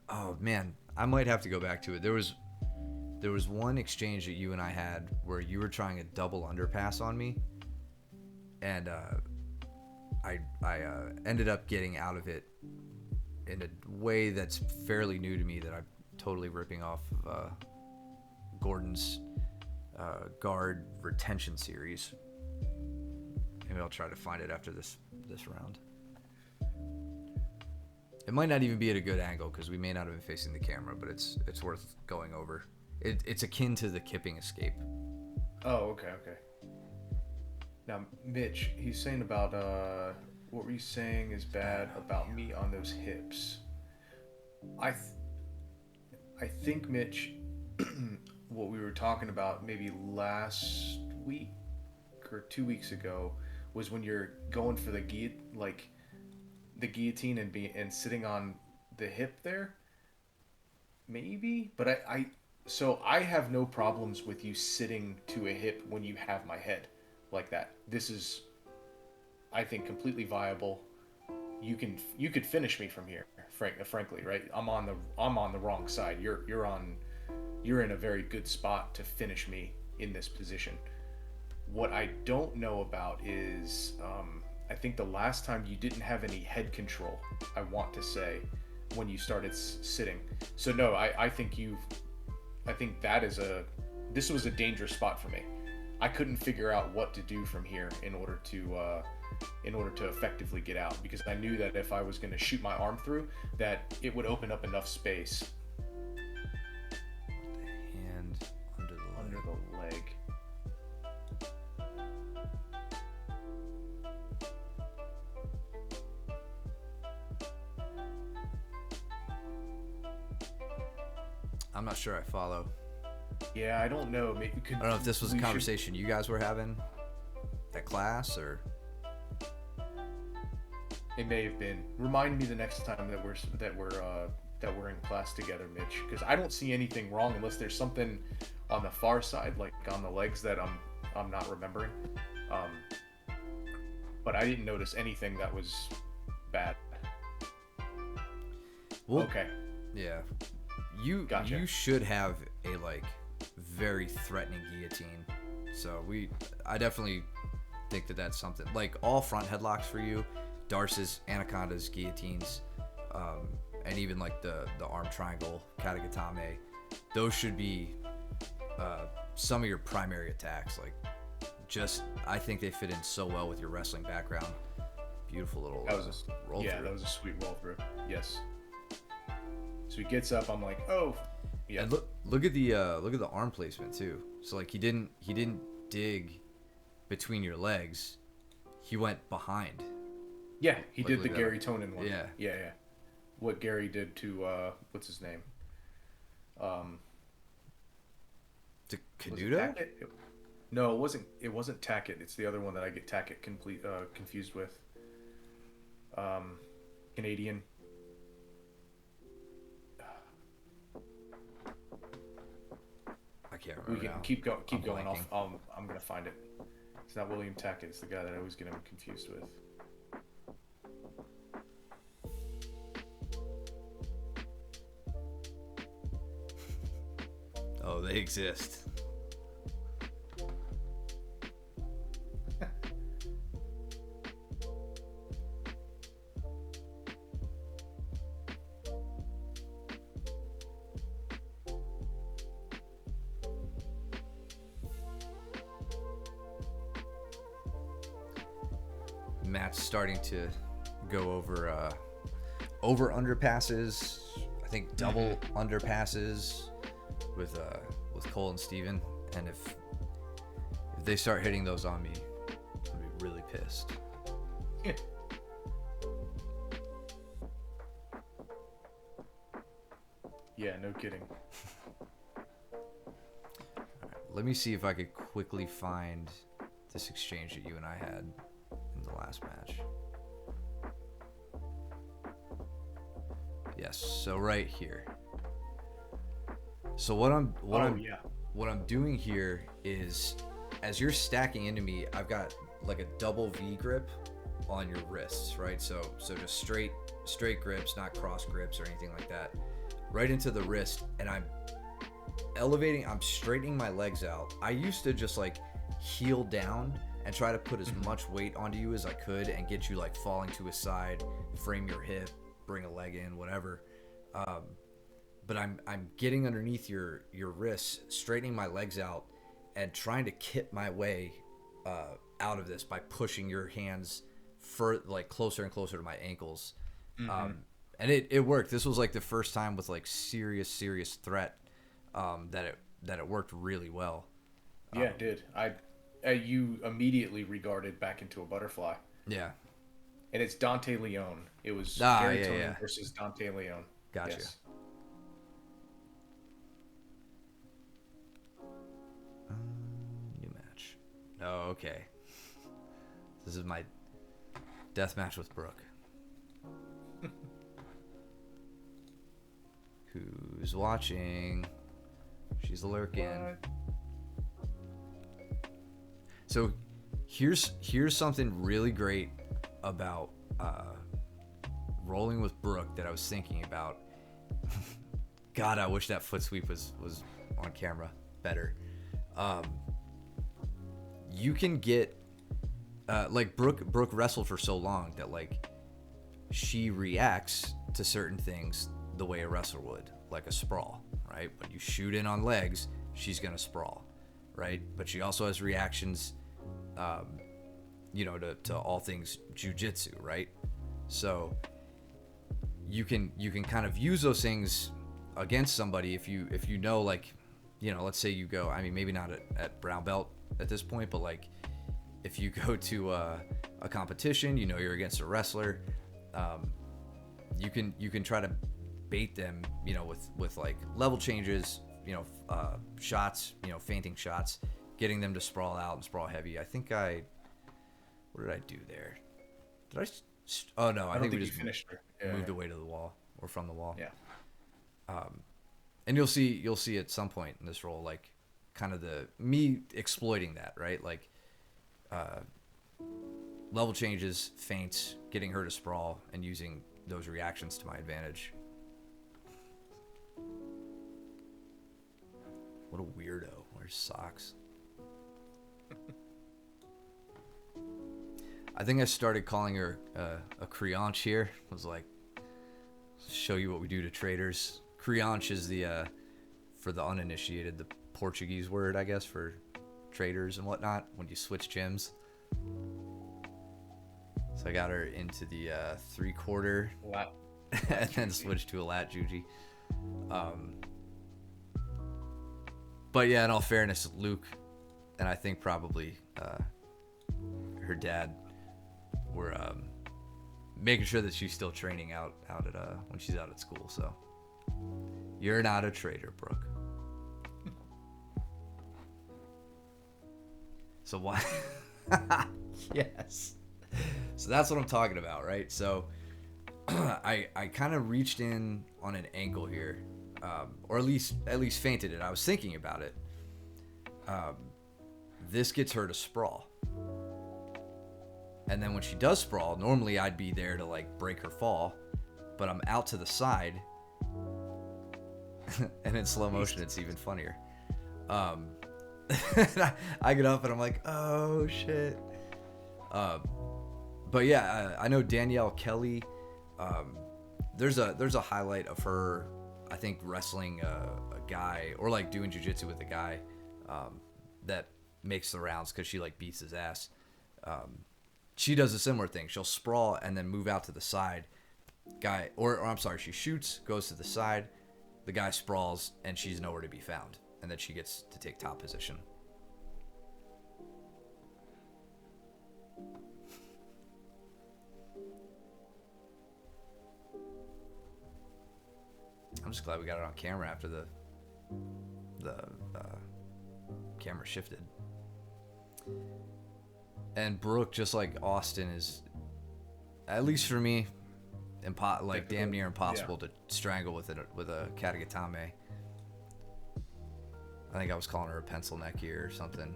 Oh man, I might have to go back to it. There was There was one exchange that you and I had where you were trying a double underpass on me, and I ended up getting out of it in a way that's fairly new to me, that I'm totally ripping off Gordon's guard retention series. Maybe I'll try to find it after this round. It might not even be at a good angle because we may not have been facing the camera, but it's worth going over. It's akin to the kipping escape. Oh, okay. Now, Mitch, he's saying about what were you saying is bad about me on those hips? I think, Mitch, what we were talking about maybe last week or 2 weeks ago was when you're going for the guillotine and sitting on the hip there. Maybe, but so I have no problems with you sitting to a hip when you have my head like that. This is, I think, completely viable. You could finish me from here, frankly, right? I'm on the wrong side. You're in a very good spot to finish me in this position. What I don't know about is, I think the last time you didn't have any head control, I want to say, when you started sitting. So no, I think this was a dangerous spot for me. I couldn't figure out what to do from here in order to effectively get out, because I knew that if I was going to shoot my arm through, that it would open up enough space. Hand under the leg. I'm not sure I follow. Yeah, I don't know. Maybe I don't know if this was a conversation you guys were having at class, or it may have been. Remind me the next time that we're in class together, Mitch, because I don't see anything wrong unless there's something on the far side, like on the legs, that I'm not remembering. But I didn't notice anything that was bad. Well, okay. Yeah. You should have a very threatening guillotine. So I definitely think that that's something. Like all front headlocks for you, Darces, Anacondas, guillotines, and even like the arm triangle, Katagatame, those should be some of your primary attacks. I think they fit in so well with your wrestling background. Beautiful little roll through. Yeah, that was a sweet roll through. Yes. So he gets up. I'm like, oh, yeah. And look at the arm placement too. So he didn't dig between your legs. He went behind. Yeah, he did the Gary Tonin one. Yeah. What Gary did to what's his name? To Canuto? No, it wasn't Tackett. It's the other one that I get Tackett confused with. Canadian. I can't remember. We can keep going off. I'm gonna find it. It's not William Tackett. It's the guy that I always get him confused with. Oh, they exist. Matt's starting to go over underpasses. I think double underpasses with Cole and Steven. And if they start hitting those on me, I'll be really pissed. Yeah. Yeah, no kidding. Let me see if I could quickly find this exchange that you and I had in the last match. Yes, so right here. So what I'm doing here is, as you're stacking into me, I've got like a double V grip on your wrists, right? So just straight grips, not cross grips or anything like that. Right into the wrist, and I'm I'm straightening my legs out. I used to just like heel down and try to put as much weight onto you as I could and get you like falling to a side, frame your hip, bring a leg in, whatever. But I'm getting underneath your wrists, straightening my legs out, and trying to kip my way out of this by pushing your hands like closer and closer to my ankles. And it worked. This was like the first time with like serious threat that it worked really well. Yeah, it did. You immediately regarded back into a butterfly. Yeah. And it's Dante Leone. It was Gary Tony versus Dante Leone. Gotcha. Yes. New match. Oh, okay. This is my death match with Brooke. Who's watching? She's lurking. What? So here's something really great about rolling with Brooke that I was thinking about. God, I wish that foot sweep was on camera better. You can get like Brooke wrestled for so long that like she reacts to certain things the way a wrestler would, like a sprawl, right? When you shoot in on legs, she's gonna sprawl, right? But she also has reactions, to all things jujitsu, right? So you can kind of use those things against somebody if you know, like, let's say you go, I mean, maybe not at brown belt at this point, but like if you go to a competition, you're against a wrestler, you can try to bait them, with like level changes, shots, feinting shots, getting them to sprawl out and sprawl heavy. I think what did I do there? Oh no, I think we just finished moved away to the wall or from the wall. Yeah. And you'll see at some point in this role, like kind of me exploiting that, right? Like, level changes, feints, getting her to sprawl and using those reactions to my advantage. What a weirdo. Wears socks. I think I started calling her a creonche here. I was like, show you what we do to traders. Creonche is for the uninitiated, the Portuguese word, I guess, for traders and whatnot when you switch gyms. So I got her into the 3/4 lat, and then switched to a lat juji. But yeah, in all fairness, Luke and I think probably her dad were making sure that she's still training out at when she's out at school. So you're not a trader, Brooke. So why? Yes. So that's what I'm talking about, right? So I kind of reached in on an ankle here, or at least feinted it. I was thinking about it. This gets her to sprawl. And then when she does sprawl, normally I'd be there to like break her fall, but I'm out to the side. And in slow motion, it's even funnier. I get up and I'm like, oh shit. But yeah, I know Danielle Kelly. There's a highlight of her, I think, wrestling a guy or like doing jiu-jitsu with a guy that makes the rounds because she like beats his ass. She does a similar thing. She'll sprawl and then move out to the side. Guy, or I'm sorry, she shoots, goes to the side. The guy sprawls and she's nowhere to be found. And then she gets to take top position. I'm just glad we got it on camera after the camera shifted. And Brooke, just like Austin, is, at least for me, damn near impossible to strangle with a katagatame. I think I was calling her a pencil neck here or something.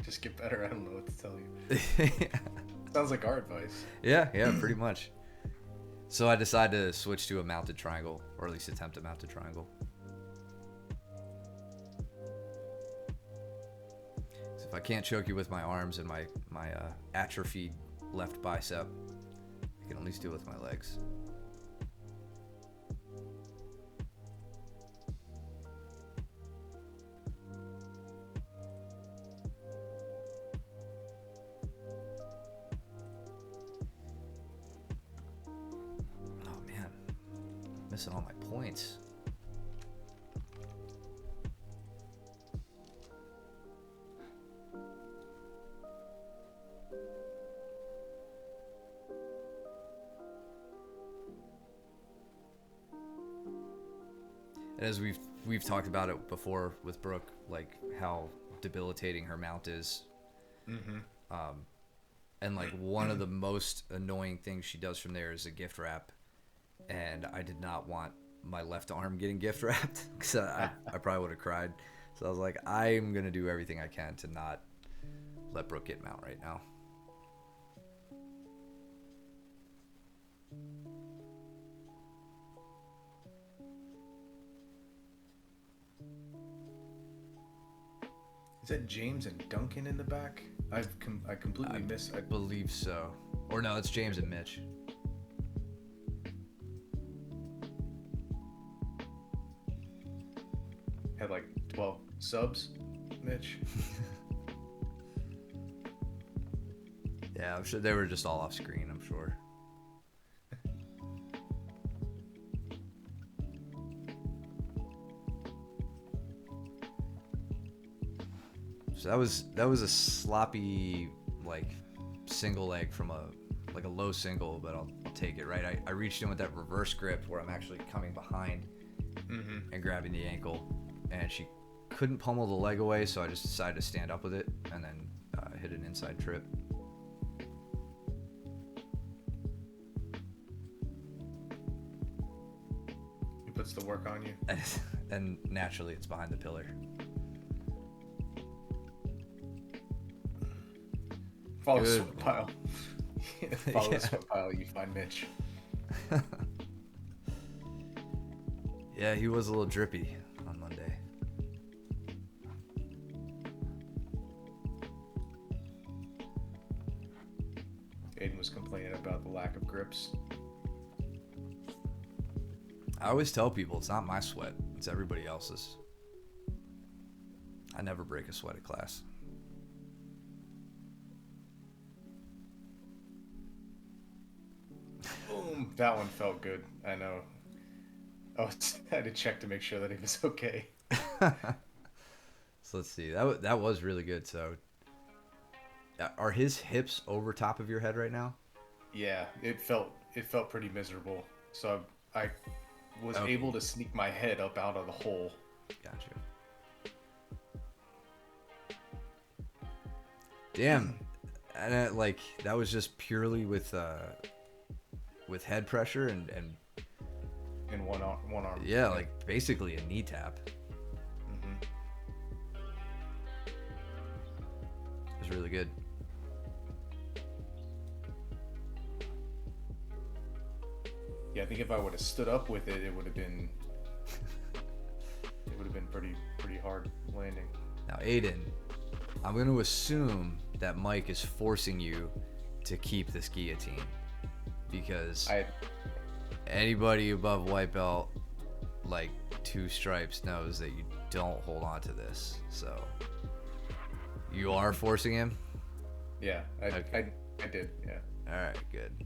Just get better. I don't know what to tell you. Sounds like our advice. Yeah, pretty much. So I decided to switch to a mounted triangle, or at least attempt a mounted triangle. So if I can't choke you with my arms and my atrophied left bicep, I can at least do it with my legs. Missing all my points. And as we've talked about it before with Brooke, like how debilitating her mount is. Mm-hmm. And like one of the most annoying things she does from there is a gift wrap. And I did not want my left arm getting gift wrapped because I probably would have cried. So I was like, I'm going to do everything I can to not let Brooke get mount right now. Is that James and Duncan in the back? I completely missed. I believe so. Or no, it's James and Mitch. Had like 12 subs, Mitch. Yeah, I'm sure they were just all off screen, I'm sure. So that was a sloppy like single leg from a low single, but I'll take it, right? I reached in with that reverse grip where I'm actually coming behind and grabbing the ankle. And she couldn't pummel the leg away, so I just decided to stand up with it and then hit an inside trip. He puts the work on you. And naturally, it's behind the pillar. Follow the sweat pile. Follow the sweat pile, you find Mitch. Yeah, he was a little drippy on Monday. Aiden was complaining about the lack of grips. I always tell people it's not my sweat, it's everybody else's. I never break a sweat at class. Boom! That one felt good. I know. I had to check to make sure that he was okay. So let's see. That was really good. So, are his hips over top of your head right now? Yeah, it felt pretty miserable. So I was able to sneak my head up out of the hole. Gotcha. Damn, and like that was just purely with head pressure and in one arm. Yeah, like basically a knee tap. It was really good. Yeah, I think if I would have stood up with it, it would have been pretty hard landing. Now, Aiden, I'm going to assume that Mike is forcing you to keep this guillotine because anybody above white belt, like 2 stripes, knows that you don't hold on to this. So you are forcing him? Yeah, I did. Yeah. All right, good.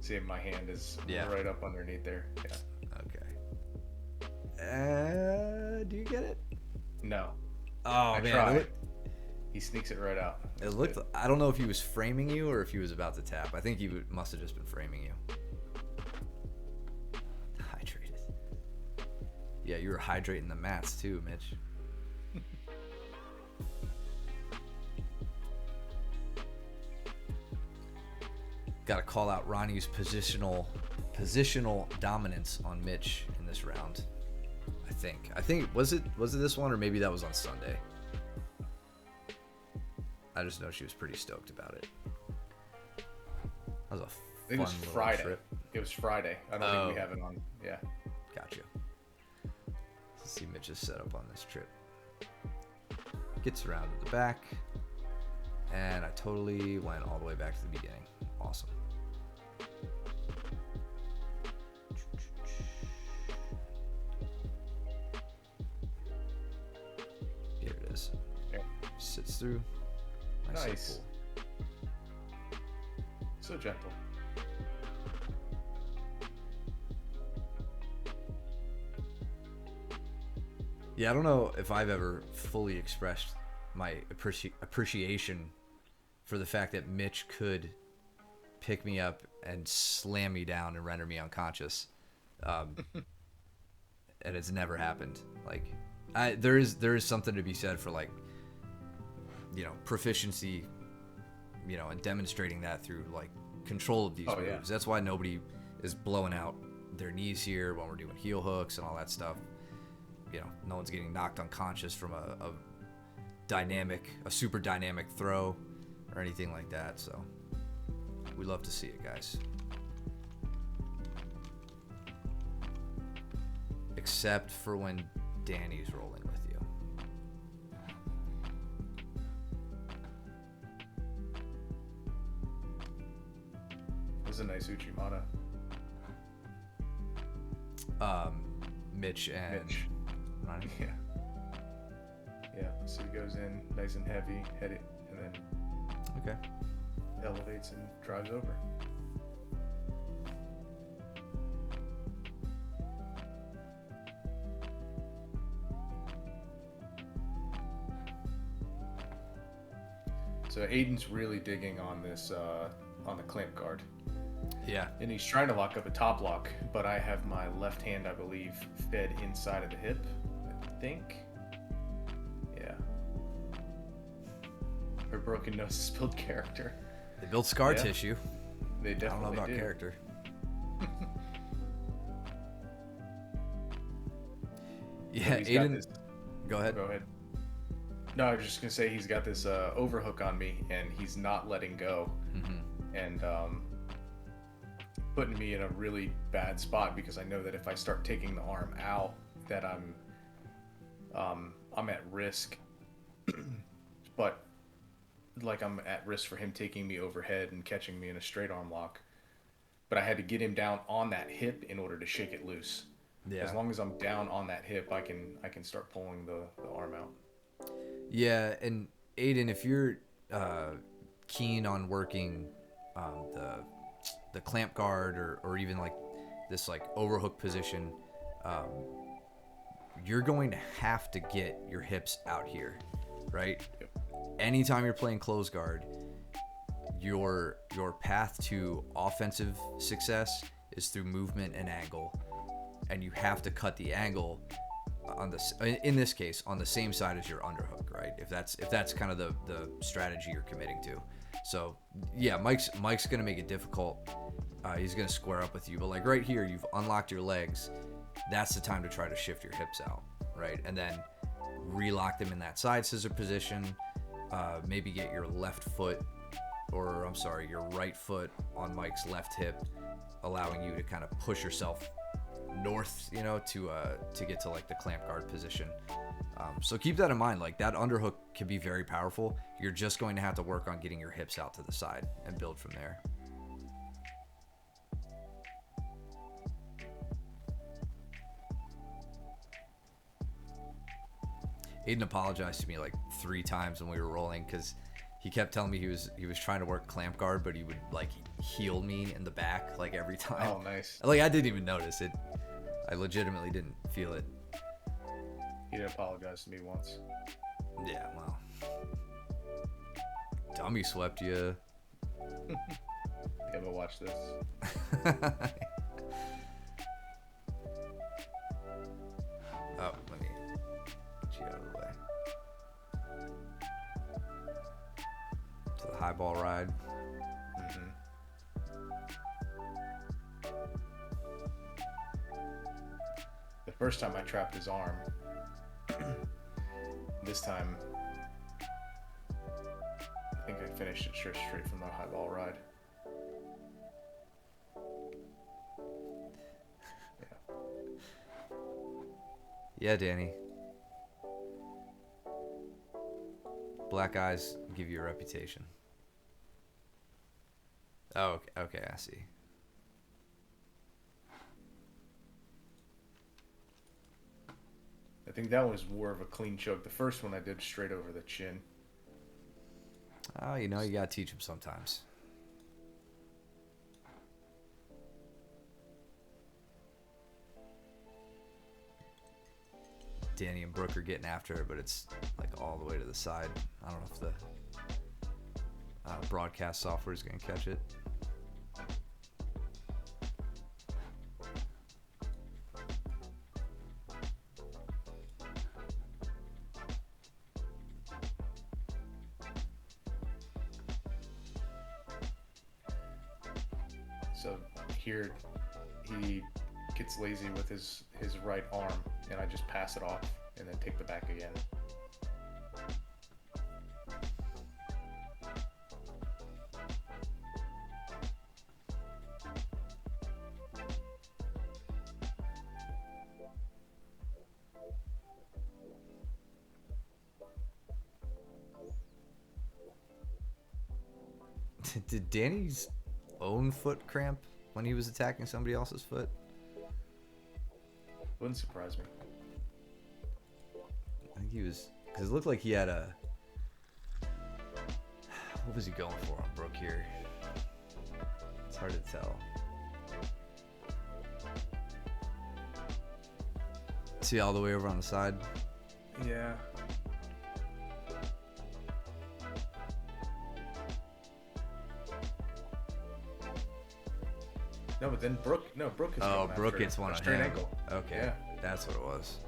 See, my hand is right up underneath there. Yeah. Okay. Do you get it? No. Oh, I man. tried. He sneaks it right out. It looked. Good. I don't know if he was framing you or if he was about to tap. I think he must have just been framing you. Hydrated. Yeah, you were hydrating the mats too, Mitch. Got to call out Ronnie's positional dominance on Mitch in this round. I think was it this one or maybe that was on Sunday. I just know she was pretty stoked about it. That was a fun little Friday. trip. It was Friday. I don't think we have it on. Yeah. Gotcha. Let's see Mitch's setup on this trip. Gets around to the back. And I totally went all the way back to the beginning. Awesome. Here it is. Yeah. Sits through. Nice. So gentle. Yeah, I don't know if I've ever fully expressed my appreciation for the fact that Mitch could pick me up and slam me down and render me unconscious. And it's never happened. Like, there is something to be said for, like, you know, proficiency, you know, and demonstrating that through, like, control of these moves. Yeah. That's why nobody is blowing out their knees here when we're doing heel hooks and all that stuff. You know, no one's getting knocked unconscious from a super dynamic throw or anything like that. So we love to see it, guys. Except for when Danny's rolling with you. This is a nice Uchimata. Mitch and Ronnie. Yeah. Yeah. So he goes in nice and heavy, head it, and then Okay. elevates and drives over. So Aiden's really digging on this, on the clamp guard. Yeah. And he's trying to lock up a top lock, but I have my left hand, I believe, fed inside of the hip, I think. Yeah. Her broken nose has built character. They built scar Yeah. tissue. They I don't know definitely about do. character. Yeah, He's got Aiden. this- Go ahead. Go ahead. No, I was just gonna say he's got this overhook on me, and he's not letting go, and putting me in a really bad spot because I know that if I start taking the arm out, that I'm at risk. But like I'm at risk for him taking me overhead and catching me in a straight arm lock. But I had to get him down on that hip in order to shake it loose. Yeah. As long as I'm down on that hip, I can start pulling the arm out. Yeah, and Aiden, if you're keen on working the clamp guard or even like this like overhook position, you're going to have to get your hips out here, right? Yep. Anytime you're playing close guard, your path to offensive success is through movement and angle, and you have to cut the angle on in this case on the same side as your underhook, right? If that's kind of the strategy you're committing to. So yeah, Mike's gonna make it difficult. He's gonna square up with you, but like right here, you've unlocked your legs. That's the time to try to shift your hips out, right? And then relock them in that side scissor position. Maybe get your your right foot on Mike's left hip, allowing you to kind of push yourself north, you know, to get to like the clamp guard position. So keep that in mind. Like that underhook can be very powerful. You're just going to have to work on getting your hips out to the side and build from there. Aiden apologized to me like 3 times when we were rolling because he kept telling me he was trying to work clamp guard, but he would like heel me in the back like every time. Oh, nice. Like I didn't even notice it. I legitimately didn't feel it. He did apologize to me once. Yeah, well. Dummy swept you. Yeah, but watch this. Oh, let me get you out of the way. To the high ball ride. The first time I trapped his arm. This time, I think I finished it straight from the high ball ride. Yeah, Danny. Black eyes give you a reputation. Oh, okay, I see. I think that was more of a clean choke. The first one I did straight over the chin. Oh, you know, you gotta teach him sometimes. Danny and Brooke are getting after it, but it's like all the way to the side. I don't know if the broadcast software is gonna catch it. So here he gets lazy with his right arm, and I just pass it off and then take the back again. Did Danny's own foot cramp when he was attacking somebody else's foot? Wouldn't surprise me. I think he was, because it looked like he had a, what was he going for on Brooke here? It's hard to tell. See all the way over on the side? Yeah. No, but then Brooke is Oh, going Brooke after gets one a on straight him. ankle. Okay, Yeah. that's what it was.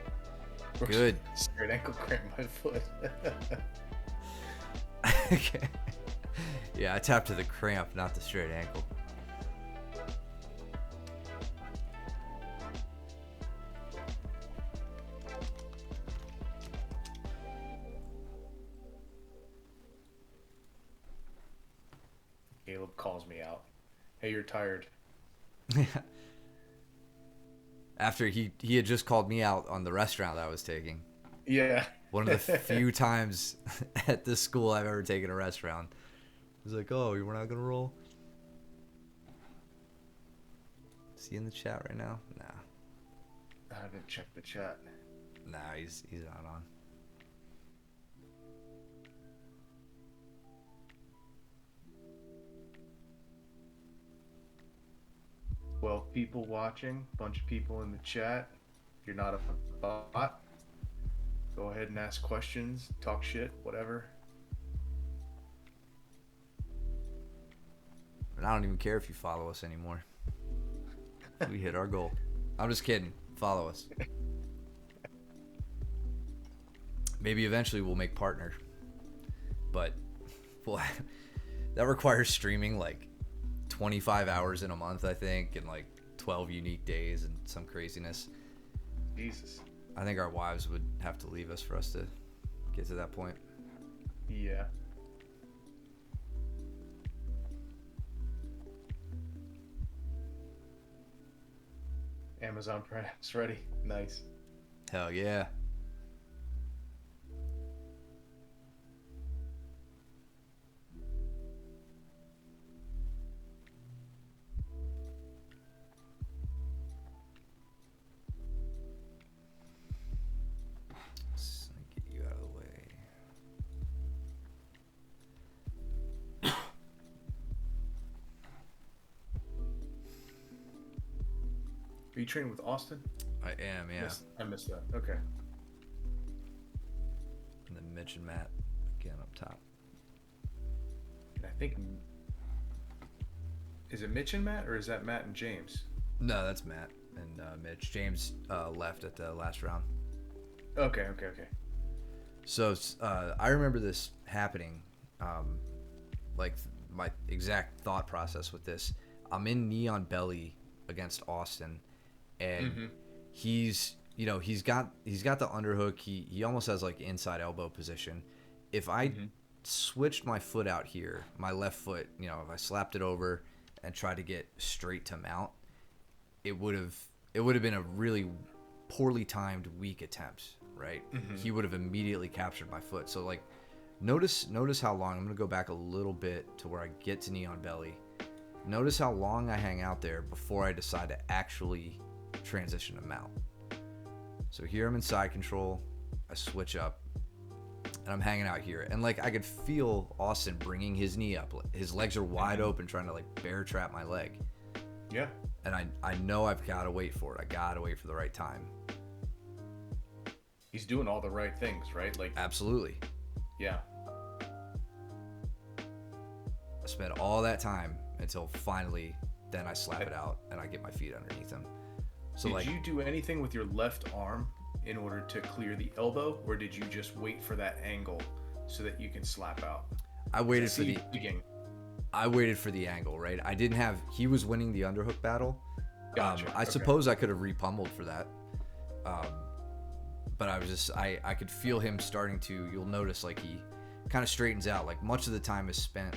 Brooke's Good. Straight ankle cramp my foot. Okay. Yeah, I tapped to the cramp, not the straight ankle. Caleb calls me out. Hey, you're tired. After he had just called me out on the restaurant I was taking. Yeah. One of the few times at this school I've ever taken a restaurant. He's like, oh, we're not going to roll? Is he in the chat right now? Nah. I didn't check the chat. Nah, he's not on. 12 people watching, bunch of people in the chat. If you're not a bot, go ahead and ask questions, talk shit, whatever. And I don't even care if you follow us anymore. We hit our goal. I'm just kidding. Follow us. Maybe eventually we'll make partner. But well, that requires streaming like 25 hours in a month, I think, and like 12 unique days and some craziness. Jesus. I think our wives would have to leave us for us to get to that point. Yeah. Amazon Prime's ready. Nice. Hell yeah. Let's get you out of the way. Are you training with Austin? I am, yeah. I missed that. Okay. And then Mitch and Matt again up top. And I think, is it Mitch and Matt, or is that Matt and James? No, that's Matt and Mitch. James left at the last round. Okay. So I remember this happening, like my exact thought process with this. I'm in knee on belly against Austin, and he's got the underhook. He almost has like inside elbow position. If I switched my foot out here, my left foot, if I slapped it over and tried to get straight to mount, it would have been a really poorly timed, weak attempts, right? Mm-hmm. He would have immediately captured my foot. So like, notice how long. I'm gonna go back a little bit to where I get to knee on belly. Notice how long I hang out there before I decide to actually transition to mount. So here I'm in side control. I switch up, and I'm hanging out here. And like, I could feel Austin bringing his knee up. His legs are wide open, trying to like bear trap my leg. Yeah. And I know I've got to wait for it. I got to wait for the right time. He's doing all the right things, right? Like, absolutely. Yeah. I spent all that time until finally, then I slap it out and I get my feet underneath him. So did you do anything with your left arm in order to clear the elbow, or did you just wait for that angle so that you can slap out? I waited for the digging. I waited for the angle, right? I didn't have. He was winning the underhook battle. Gotcha. I suppose I could have repummeled for that. But I was just, I could feel him starting to. You'll notice like he kind of straightens out. Like much of the time is spent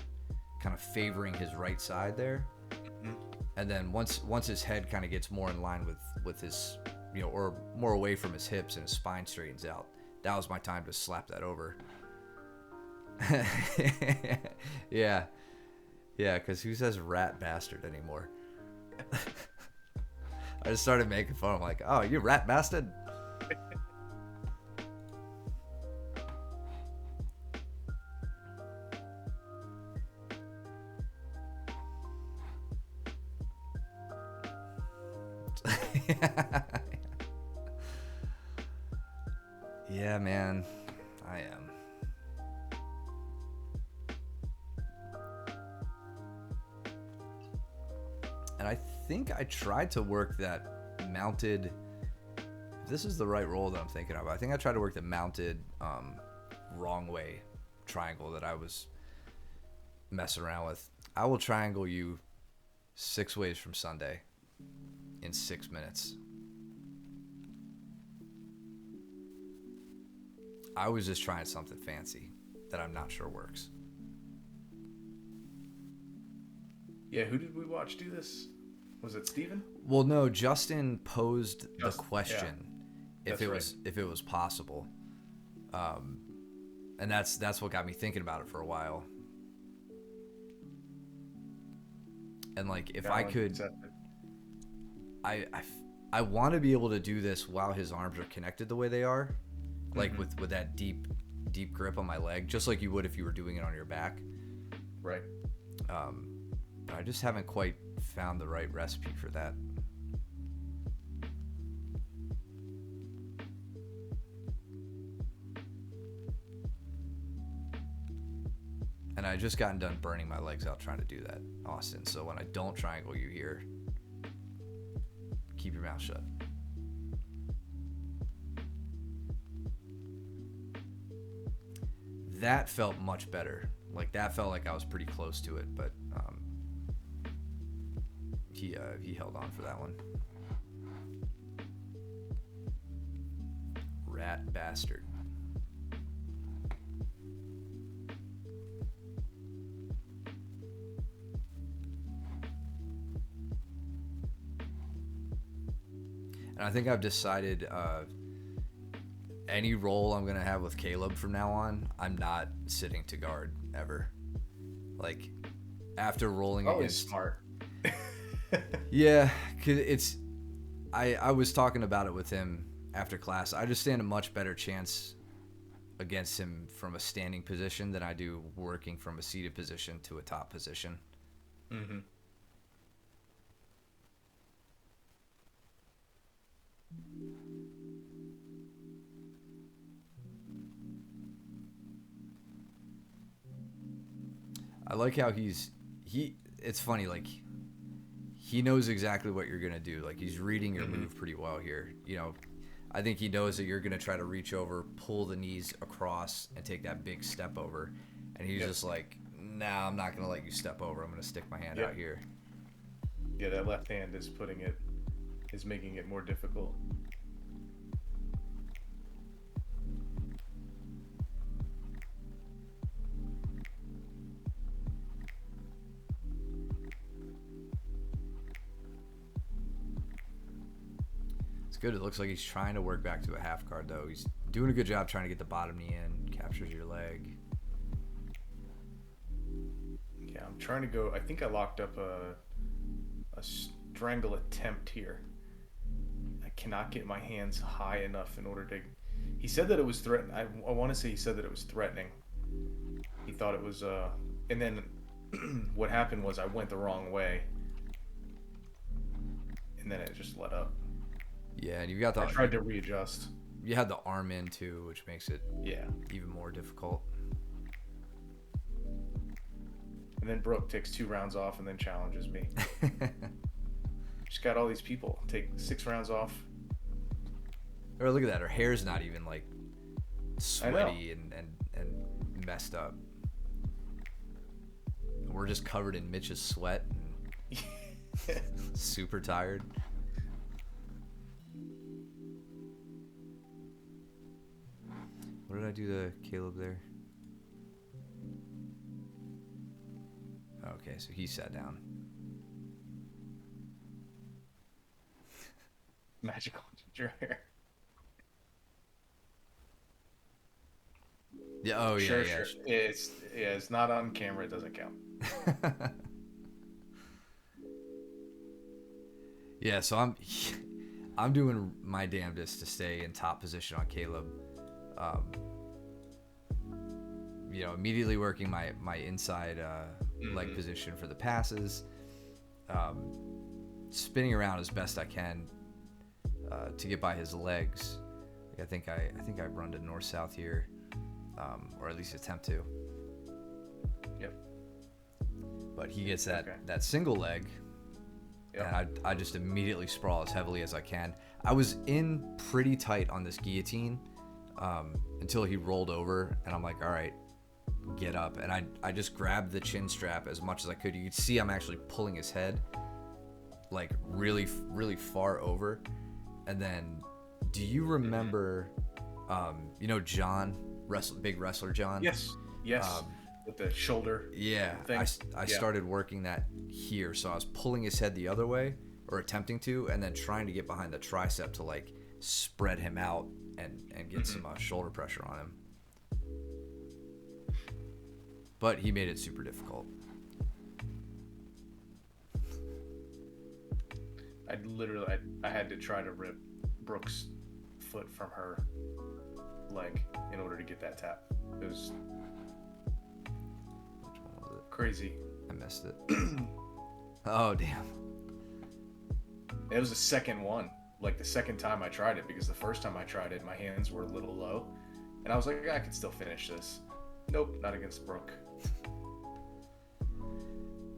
kind of favoring his right side there. Mm-hmm. And then once his head kind of gets more in line with his, you know, or more away from his hips and his spine straightens out, that was my time to slap that over. Yeah, because who says rat bastard anymore? I just started making fun. I'm like, oh, you rat bastard. Yeah, man, I am. And I think I tried to work that mounted, if this is the right roll that I'm thinking of, I think I tried to work the mounted wrong way triangle that I was messing around with. I will triangle you 6 ways from Sunday in 6 minutes. I was just trying something fancy that I'm not sure works. Yeah, who did we watch do this? Was it Steven? Well, no, Justin posed the question if it was possible. And that's what got me thinking about it for a while. And like if I could I want to be able to do this while his arms are connected the way they are. Like with that deep grip on my leg, just like you would if you were doing it on your back. Right. But I just haven't quite found the right recipe for that. And I just gotten done burning my legs out trying to do that, Austin. So when I don't triangle you here, keep your mouth shut. That felt much better. Like that felt like I was pretty close to it, but he held on for that one. Rat bastard. And I think I've decided any role I'm going to have with Caleb from now on, I'm not sitting to guard ever. Like, after rolling against... smart. Yeah, cause it's... I was talking about it with him after class. I just stand a much better chance against him from a standing position than I do working from a seated position to a top position. Mm-hmm. I like how it's funny, like he knows exactly what you're gonna do. Like he's reading your move pretty well here. You know, I think he knows that you're gonna try to reach over, pull the knees across, and take that big step over. And he's just like, nah, I'm not gonna let you step over. I'm gonna stick my hand out here. Yeah, that left hand is making it more difficult. It's good. It looks like he's trying to work back to a half guard, though. He's doing a good job trying to get the bottom knee in. Captures your leg. Yeah, I'm trying to go. I think I locked up a strangle attempt here. I cannot get my hands high enough in order to. He said that it was threatening. I want to say he said that it was threatening. He thought it was. And then what happened was I went the wrong way. And then it just let up. Yeah, and you've got the. I tried to readjust. You had the arm in too, which makes it even more difficult. And then Brooke takes 2 rounds off and then challenges me. She's got all these people take 6 rounds off. Or look at that, her hair's not even like sweaty and messed up. We're just covered in Mitch's sweat and super tired. What did I do to Caleb there? Okay, so he sat down. Magical ginger hair. Yeah. Oh yeah. Sure. Yeah. It's not on camera. It doesn't count. Yeah. So I'm doing my damnedest to stay in top position on Caleb. Immediately working my inside leg position for the passes, spinning around as best I can to get by his legs. I think I run to north-south here, or at least attempt to. Yep. But he gets that single leg, and I just immediately sprawl as heavily as I can. I was in pretty tight on this guillotine until he rolled over, and I'm like, all right, get up. And I just grabbed the chin strap as much as I could. You could see I'm actually pulling his head like really, really far over. And then, do you remember, John, big wrestler John? Yes. With the shoulder. Yeah. Thing. I started working that here. So I was pulling his head the other way, or attempting to, and then trying to get behind the tricep to like spread him out and get some shoulder pressure on him. But he made it super difficult. I had to try to rip Brooke's foot from her leg in order to get that tap. It was Which one was it? crazy. I missed it. Oh, damn. It was the second one, like the second time I tried it, because the first time I tried it, my hands were a little low, and I was like, I can still finish this. Nope, not against Brooke.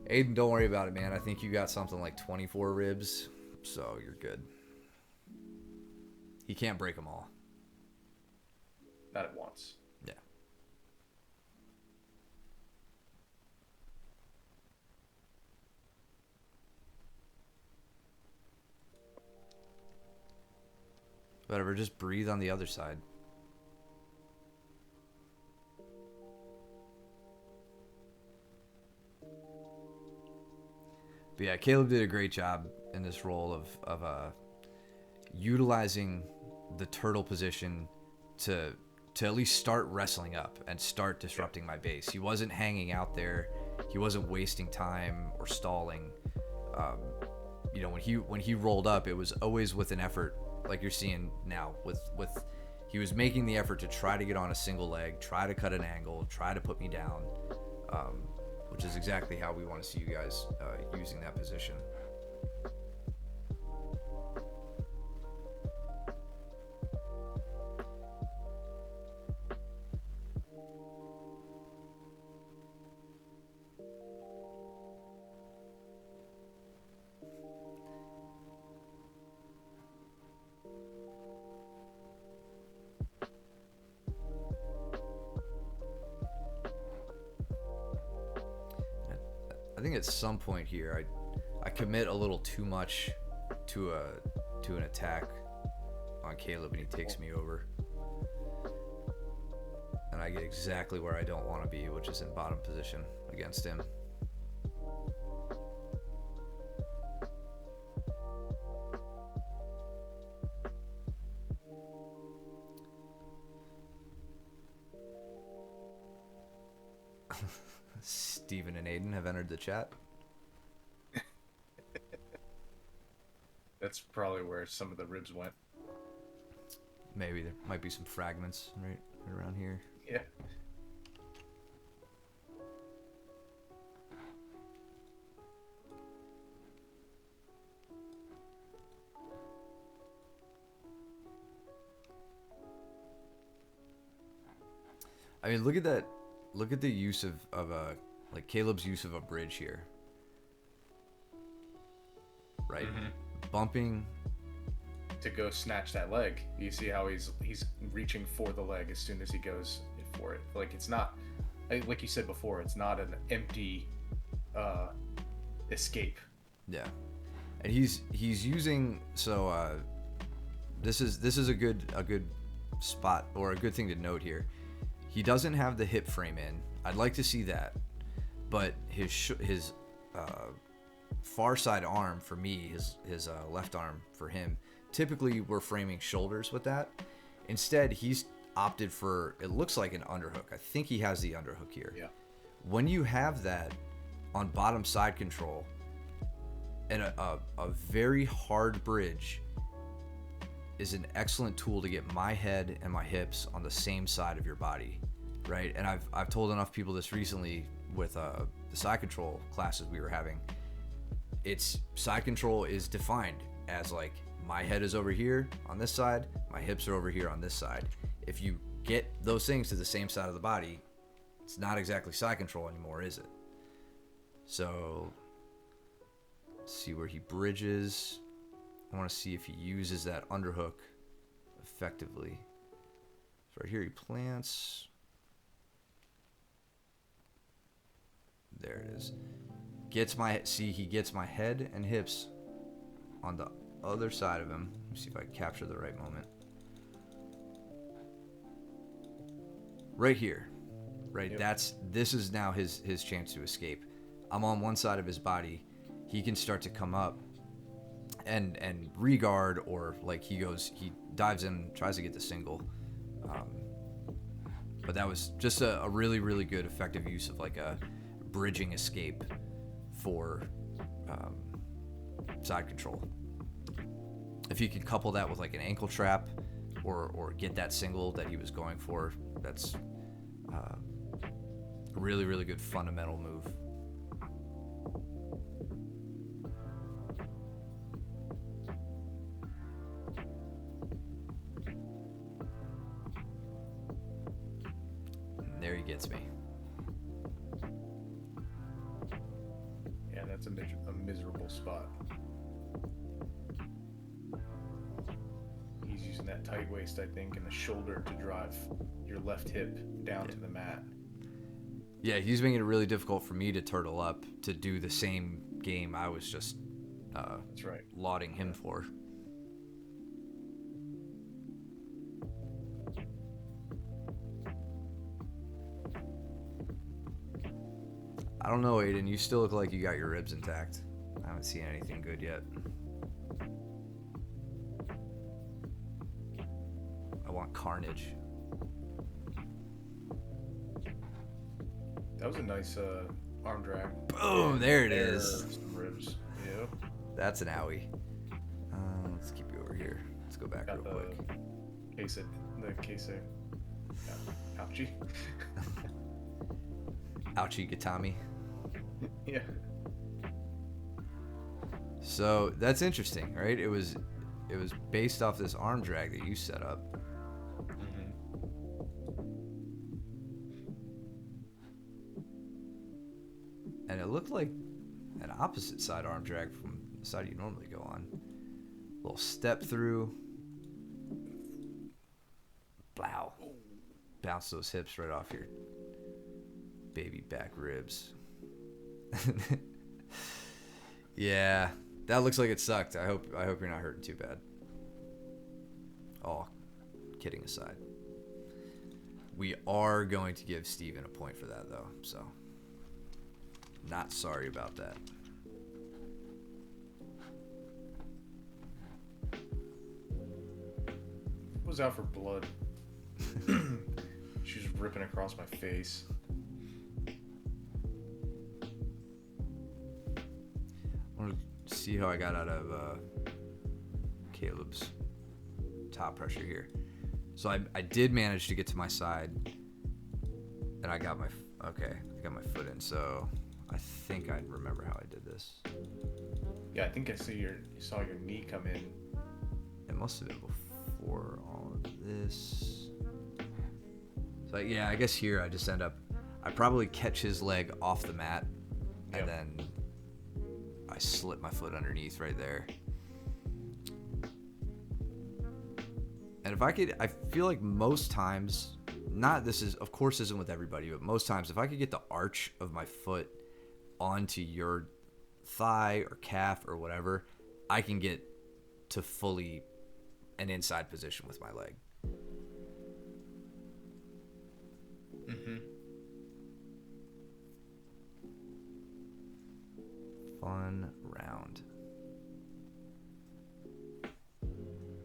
Aiden, don't worry about it, man. I think you got something like 24 ribs, so you're good. He can't break them all. Not at once. Yeah. Whatever, just breathe on the other side. But yeah, Caleb did a great job in this role of utilizing the turtle position to at least start wrestling up and start disrupting my base. He wasn't hanging out there. He wasn't wasting time or stalling. When he rolled up, it was always with an effort, like you're seeing now. With he was making the effort to try to get on a single leg, try to cut an angle, try to put me down. Which is exactly how we want to see you guys using that position. I think at some point here, I commit a little too much to an attack on Caleb, and he takes me over, and I get exactly where I don't want to be, which is in bottom position against him. Steven and Aiden have entered the chat. That's probably where some of the ribs went. Maybe there might be some fragments right around here. Yeah. I mean, look at that. Look at the use of a, like Caleb's use of a bridge here. Right? Mm-hmm. Bumping. To go snatch that leg. You see how he's reaching for the leg as soon as he goes for it. Like, it's not, like you said before, it's not an empty escape. Yeah. And he's using, so this is a good spot, or a good thing to note here. He doesn't have the hip frame in. I'd like to see that, but his far side arm for me, his left arm for him, typically we're framing shoulders with that. Instead, he's opted for, it looks like an underhook. I think he has the underhook here. Yeah. When you have that on bottom side control and a very hard bridge is an excellent tool to get my head and my hips on the same side of your body, right? And I've told enough people this recently with the side control classes we were having. It's side control is defined as like my head is over here on this side, my hips are over here on this side. If you get those things to the same side of the body, it's not exactly side control anymore, is it? So let's see where he bridges. I want to see if he uses that underhook effectively. So right here he plants. There it is. He gets my head and hips on the other side of him. Let me see if I can capture the right moment. Right here. Right, yep. This is now his chance to escape. I'm on one side of his body. He can start to come up and re-guard, or like he dives in, tries to get the single. But that was just a really, really good effective use of like a bridging escape for side control. If you could couple that with like an ankle trap or get that single that he was going for, that's a really, really good fundamental move. There he gets me. Yeah, that's a miserable spot. He's using that tight waist, I think, and the shoulder to drive your left hip down to the mat. Yeah, he's making it really difficult for me to turtle up to do the same game I was just that's right. lauding him for. I don't know, Aiden. You still look like you got your ribs intact. I haven't seen anything good yet. I want carnage. That was a nice arm drag. Boom! There it is. Some ribs. Yeah. That's an owie. Let's keep you over here. Let's go back Got real quick. Ouchie. Ouchie Gatami. Yeah. So that's interesting, right? It was based off this arm drag that you set up. Mm-hmm. And it looked like an opposite side arm drag from the side you normally go on. Little step through. Blow. Bounce those hips right off your baby back ribs. Yeah, that looks like it sucked. I hope you're not hurting too bad. Oh, kidding aside. We are going to give Steven a point for that though, so not sorry about that. Was out for blood. She was ripping across my face. see how I got out of Caleb's top pressure here. So I did manage to get to my side, and I got my foot in. So I think I remember how I did this. Yeah, I think I saw your knee come in. It must have been before all of this. So yeah, I guess here I just end up, I probably catch his leg off the mat, and then I slip my foot underneath right there. And if I feel like most times, of course isn't with everybody, but most times if I could get the arch of my foot onto your thigh or calf or whatever, I can get to fully an inside position with my leg. Mm-hmm. Fun round.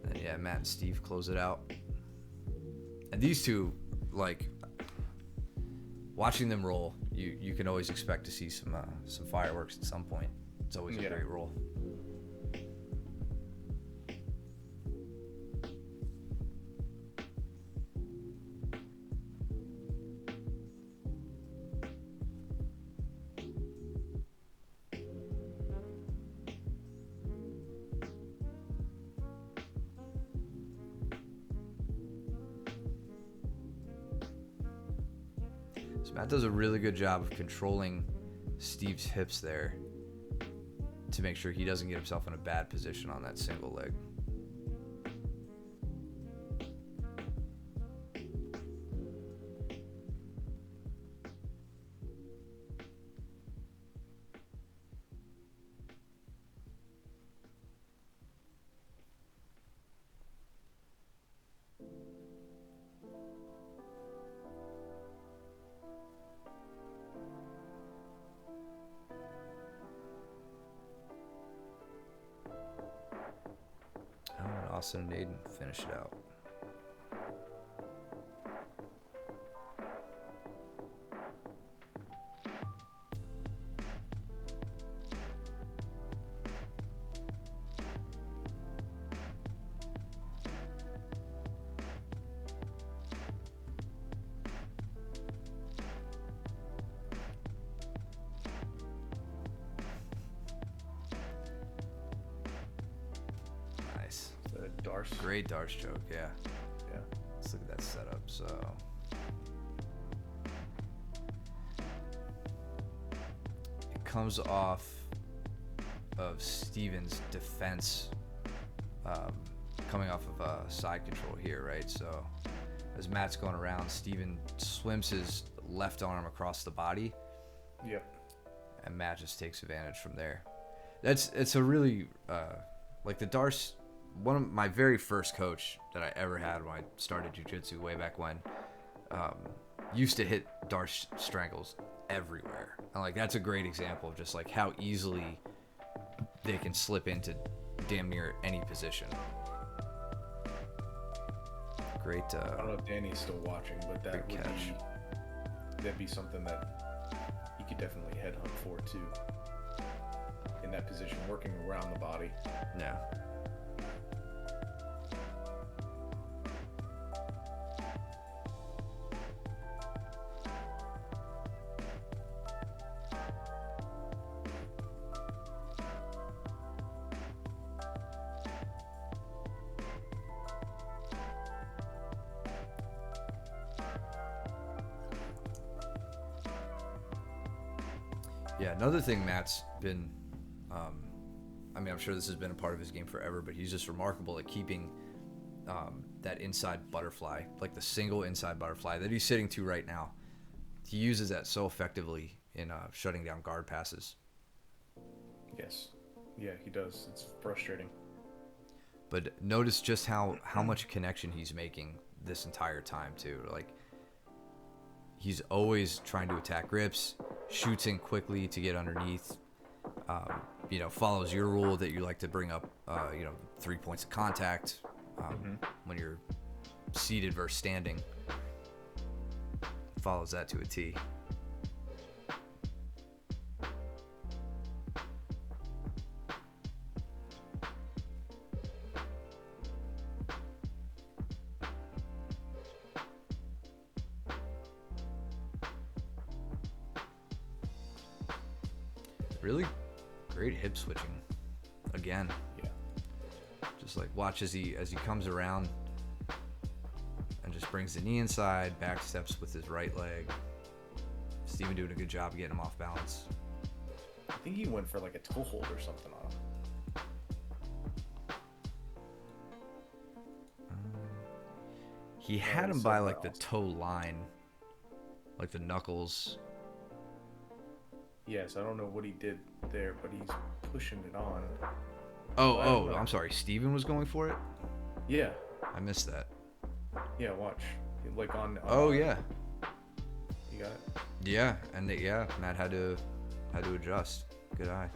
And yeah, Matt and Steve close it out. And these two, like, watching them roll, you can always expect to see some fireworks at some point. It's always a great roll. So Matt does a really good job of controlling Steve's hips there to make sure he doesn't get himself in a bad position on that single leg. Austin and Aiden finish it out. Great Darce choke, yeah. Let's look at that setup. So it comes off of Steven's defense, coming off of side control here, right? So as Matt's going around, Steven swims his left arm across the body. Yep. And Matt just takes advantage from there. It's a really like the Darce. One of my very first coach that I ever had when I started jiu-jitsu way back when used to hit Darce strangles everywhere. And like that's a great example of just like how easily they can slip into damn near any position. Great. I don't know if Danny's still watching, but that'd be something that you could definitely headhunt for too. In that position, working around the body. Yeah. Yeah, another thing Matt's been, I mean, I'm sure this has been a part of his game forever, but he's just remarkable at keeping that inside butterfly, like the single inside butterfly that he's sitting to right now. He uses that so effectively in shutting down guard passes. Yes. Yeah, he does. It's frustrating. But notice just how much connection he's making this entire time, too. Like, he's always trying to attack grips, shoots in quickly to get underneath, follows your rule that you like to bring up, 3 points of contact when you're seated versus standing. Follows that to a T. Really great hip switching. Again. Yeah. Just like watch as he comes around and just brings the knee inside, back steps with his right leg. Steven doing a good job of getting him off balance. I think he went for like a toe hold or something on him. He had him by like the toe line, like the knuckles. Yes, I don't know what he did there, but he's pushing it on. I'm sorry. Steven was going for it? Yeah. I missed that. Yeah, watch. Like on yeah. You got it? Yeah, and Matt had to adjust. Good eye.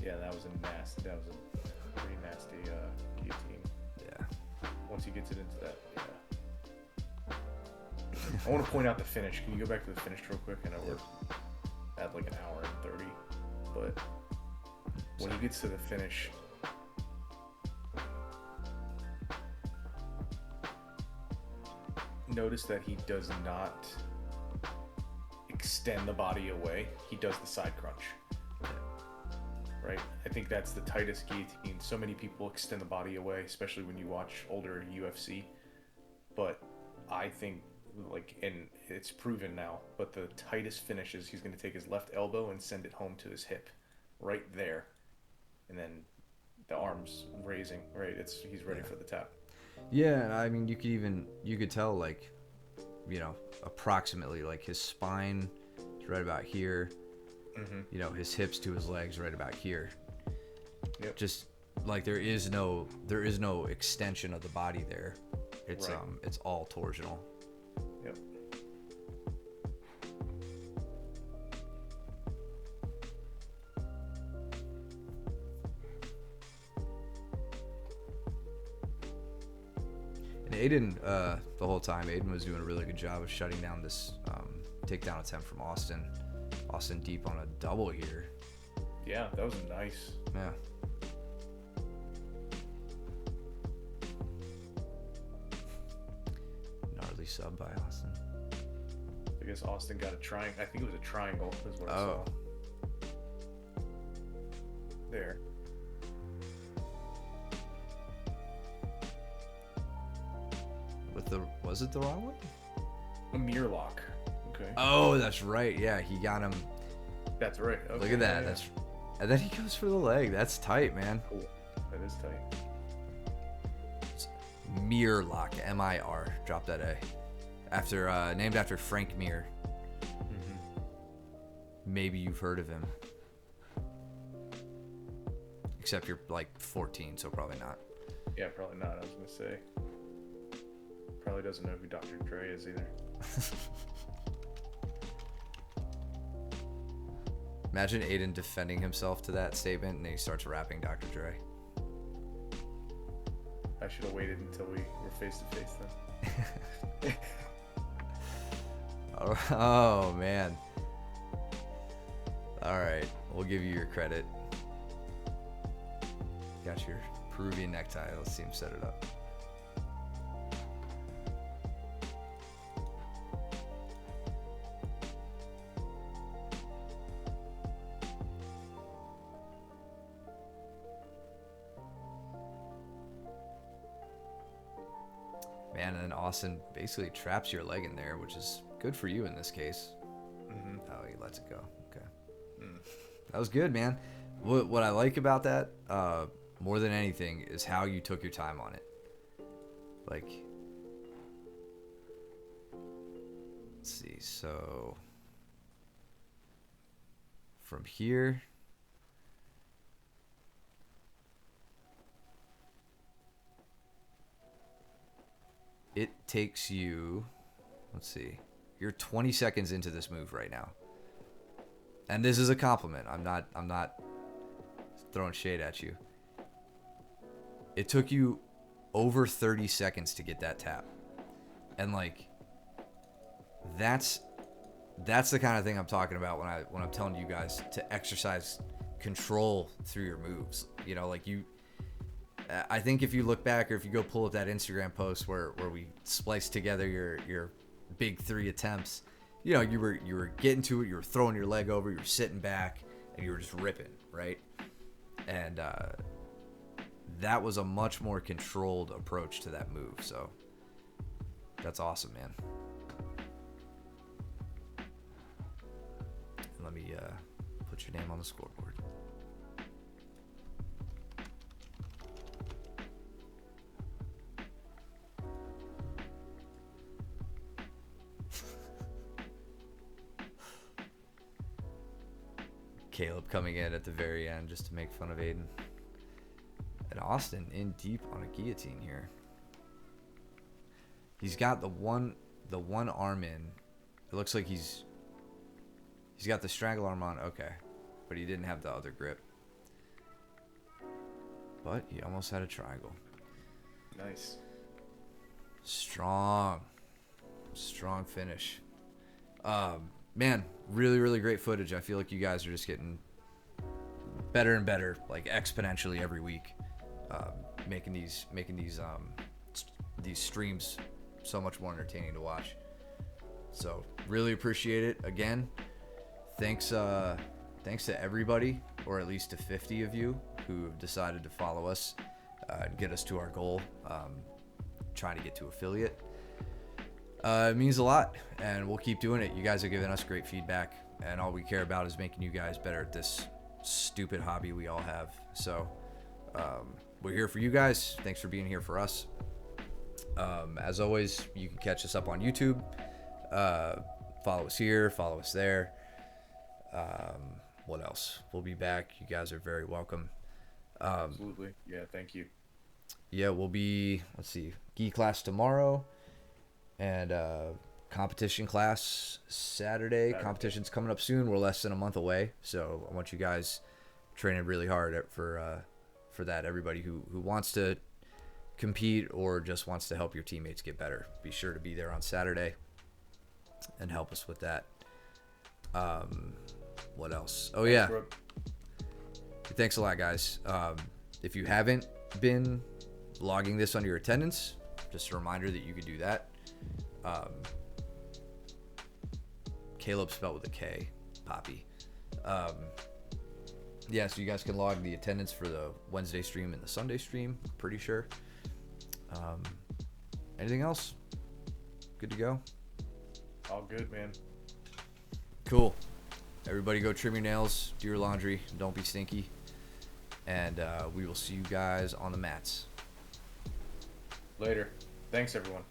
Yeah, that was a pretty nasty guillotine. Yeah. Once he gets it into that, yeah. I want to point out the finish. Can you go back to the finish real quick? I know we're at like an hour and 30, but when he gets to the finish, notice that he does not extend the body away. He does the side crunch. Right? I think that's the tightest guillotine. So many people extend the body away, especially when you watch older UFC. But I think, like, and it's proven now, but the tightest finish is he's going to take his left elbow and send it home to his hip. Right there. And then the arms raising, right? He's ready for the tap. Yeah, I mean, you could tell, like, you know, approximately, like, his spine is right about here. Mm-hmm. You know, his hips to his legs right about here. Yep. Just like there is no extension of the body there. It's right. It's all torsional. Yep. And Aiden, the whole time, Aiden was doing a really good job of shutting down this takedown attempt from Austin. Austin deep on a double here. Yeah, that was nice. Yeah. Gnarly sub by Austin. I guess Austin got a triangle. I think it was a triangle is what I saw. There. Was it the wrong one? A mirror lock. Okay. Oh, that's right. Yeah, he got him. That's right. Okay, Look at that. Yeah. And then he goes for the leg. That's tight, man. Cool. That is tight. It's Mir lock, M-I-R. Drop that A. After named after Frank Mir. Mm-hmm. Maybe you've heard of him. Except you're like 14, so probably not. Yeah, probably not. I was gonna say. Probably doesn't know who Dr. Dre is either. Imagine Aiden defending himself to that statement and then he starts rapping Dr. Dre. I should have waited until we were face to face then. Oh, man. All right. We'll give you your credit. Got your Peruvian necktie. Let's see him set it up. Man, and then Austin basically traps your leg in there, which is good for you in this case. Mm-hmm. Oh, he lets it go. Okay. That was good, man. What I like about that, more than anything, is how you took your time on it. Like, let's see. So, from here... It takes you, let's see, you're 20 seconds into this move right now. And this is a compliment. I'm not throwing shade at you. It took you over 30 seconds to get that tap. And like, that's the kind of thing I'm talking about when I'm telling you guys to exercise control through your moves. You know, like I think if you look back or if you go pull up that Instagram post where we spliced together your big 3 attempts, you know, you were getting to it, you were throwing your leg over, you were sitting back, and you were just ripping, right? And that was a much more controlled approach to that move. So that's awesome, man. And let me put your name on the scoreboard. Caleb coming in at the very end just to make fun of Aiden. And Austin in deep on a guillotine here. He's got the one arm in. It looks like he's got the strangle arm on. Okay. But he didn't have the other grip. But he almost had a triangle. Nice. Strong finish. Man, really, really great footage. I feel like you guys are just getting better and better, like exponentially every week, making these streams so much more entertaining to watch. So really appreciate it. Again, thanks to everybody, or at least to 50 of you who have decided to follow us and get us to our goal, trying to get to affiliate. It means a lot, and we'll keep doing it. You guys are giving us great feedback, and all we care about is making you guys better at this stupid hobby we all have. So we're here for you guys. Thanks for being here for us. As always, you can catch us up on YouTube. Follow us here, follow us there. What else? We'll be back. You guys are very welcome. Absolutely. Yeah, thank you. Yeah, we'll be, let's see, gi class tomorrow. And competition class Saturday. Competition's coming up soon. We're less than a month away, so I want you guys training really hard for that. Everybody who wants to compete or just wants to help your teammates get better, be sure to be there on Saturday and help us with that. What else? Oh yeah, thanks a lot, guys. If you haven't been logging this under your attendance, just a reminder that you could do that. Caleb spelled with a K, Poppy. Yeah, so you guys can log the attendance for the Wednesday stream and the Sunday stream, pretty sure. Anything else? Good to go? All good, man. Cool. Everybody go trim your nails, do your laundry, don't be stinky. And we will see you guys on the mats. Later. Thanks, everyone.